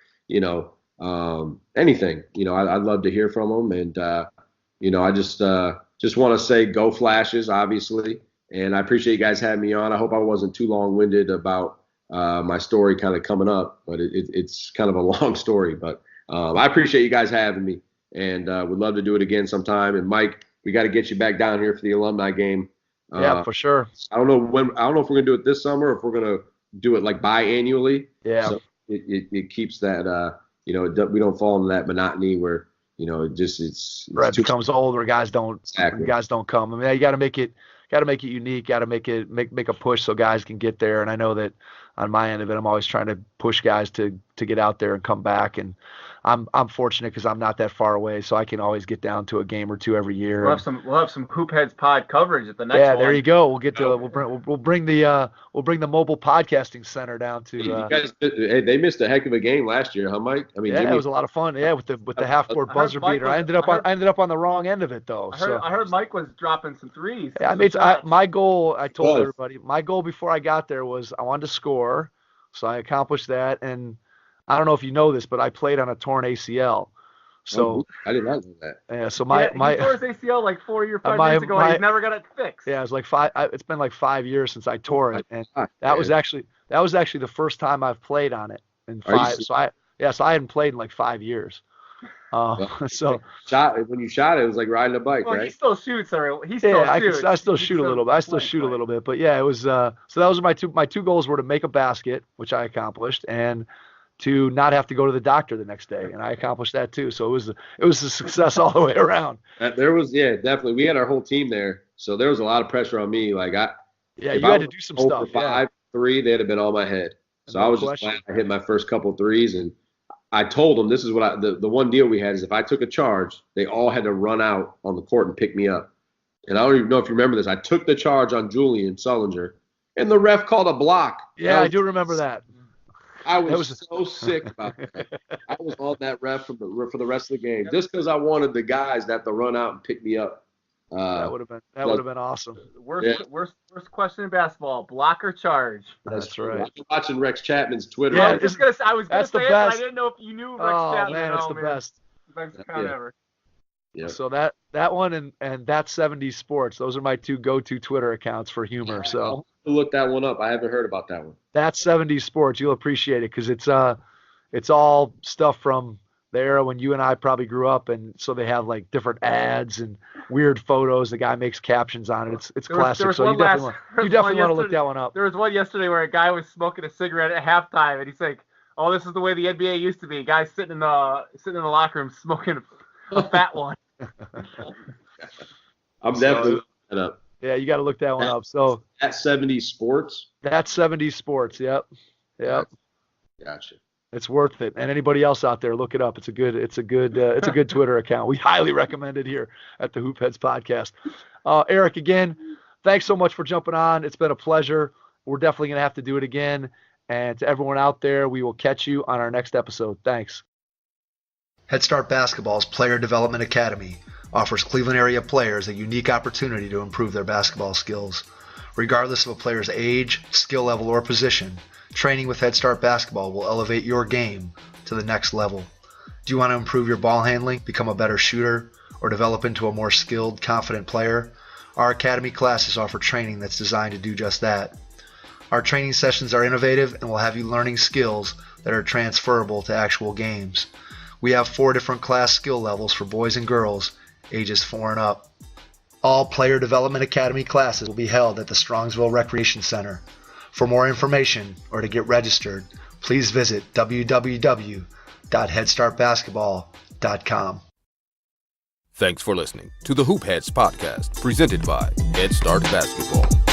anything. I'd love to hear from them. And I just want to say go Flashes, obviously. And I appreciate you guys having me on. I hope I wasn't too long-winded about my story kind of coming up, but it's kind of a long story. But I appreciate you guys having me, and would love to do it again sometime. And Mike, we got to get you back down here for the alumni game. Yeah, for sure. I don't know if we're going to do it this summer or if we're going to do it like biannually. Yeah. So it keeps that, we don't fall into that monotony where, it's right. It becomes old where guys don't come. I mean, you got to make it unique. Got to make a push so guys can get there. And I know that on my end of it, I'm always trying to push guys to get out there and come back. And I'm fortunate because I'm not that far away, so I can always get down to a game or two every year. We'll have some Hoop Heads pod coverage at the next one. Yeah, there you go. We'll get to we'll bring the mobile podcasting center down to. You guys, they missed a heck of a game last year, huh, Mike? I mean, it was a lot of fun. Yeah, with the half court buzzer beater. I ended up on the wrong end of it though. I heard Mike was dropping some threes. Yeah, my goal. I told everybody my goal before I got there was I wanted to score, so I accomplished that, and I don't know if you know this, but I played on a torn ACL. So I did not know that. yeah, so He my tore his ACL like 4 or 5 years ago, and he's never got it fixed. Yeah, it was like it's been like 5 years since I tore it, and God, that was actually the first time I've played on it in 5. So I hadn't played in like 5 years. So when you shot it, it was like riding a bike, Well, right? he still shoots, or he still shoots. I still shoot a little bit. I still shoot a little bit, but yeah, it was. So that was my two goals were to make a basket, which I accomplished, and to not have to go to the doctor the next day, and I accomplished that too. So it was a success all the way around. There was definitely. We had our whole team there, so there was a lot of pressure on me. Like you had to do some stuff. 5-3, they'd have been on my head. So I was just glad I hit my first couple threes, and I told them this is what the one deal we had is if I took a charge, they all had to run out on the court and pick me up. And I don't even know if you remember this. I took the charge on Julian Sullinger, and the ref called a block. Yeah, I do remember that. I was so sick about that. I was on that ref for the rest of the game just because I wanted the guys to have to run out and pick me up. That would have been awesome. Worst question in basketball: block or charge. That's right. I've been watching Rex Chapman's Twitter. Yeah, I was gonna say it, but I didn't know if you knew Rex Chapman. Man, it's the best. Best account ever. Yeah. So that one and that 70s Sports, those are my two go-to Twitter accounts for humor. So I'll look that one up. I haven't heard about that one. That 70s Sports, you'll appreciate it because it's all stuff from the era when you and I probably grew up, and so they have like different ads and weird photos. The guy makes captions on it. It's classic. So you definitely want to look that one up. There was one yesterday where a guy was smoking a cigarette at halftime, and he's like, "Oh, this is the way the NBA used to be. Guys sitting in the locker room smoking a fat one." I'm definitely looking that up. Yeah, you got to look that one up. So that 70s Sports. That's 70s Sports. Yep. Gotcha. It's worth it. And anybody else out there, look it up. It's a good Twitter account. We highly recommend it here at the Hoop Heads Podcast. Eric, again, thanks so much for jumping on. It's been a pleasure. We're definitely going to have to do it again. And to everyone out there, we will catch you on our next episode. Thanks. Head Start Basketball's Player Development Academy offers Cleveland area players a unique opportunity to improve their basketball skills. Regardless of a player's age, skill level, or position, training with Head Start Basketball will elevate your game to the next level. Do you want to improve your ball handling, become a better shooter, or develop into a more skilled, confident player? Our Academy classes offer training that's designed to do just that. Our training sessions are innovative and will have you learning skills that are transferable to actual games. We have 4 different class skill levels for boys and girls, ages 4 and up. All Player Development Academy classes will be held at the Strongsville Recreation Center. For more information or to get registered, please visit www.headstartbasketball.com. Thanks for listening to the Hoop Heads Podcast, presented by Head Start Basketball.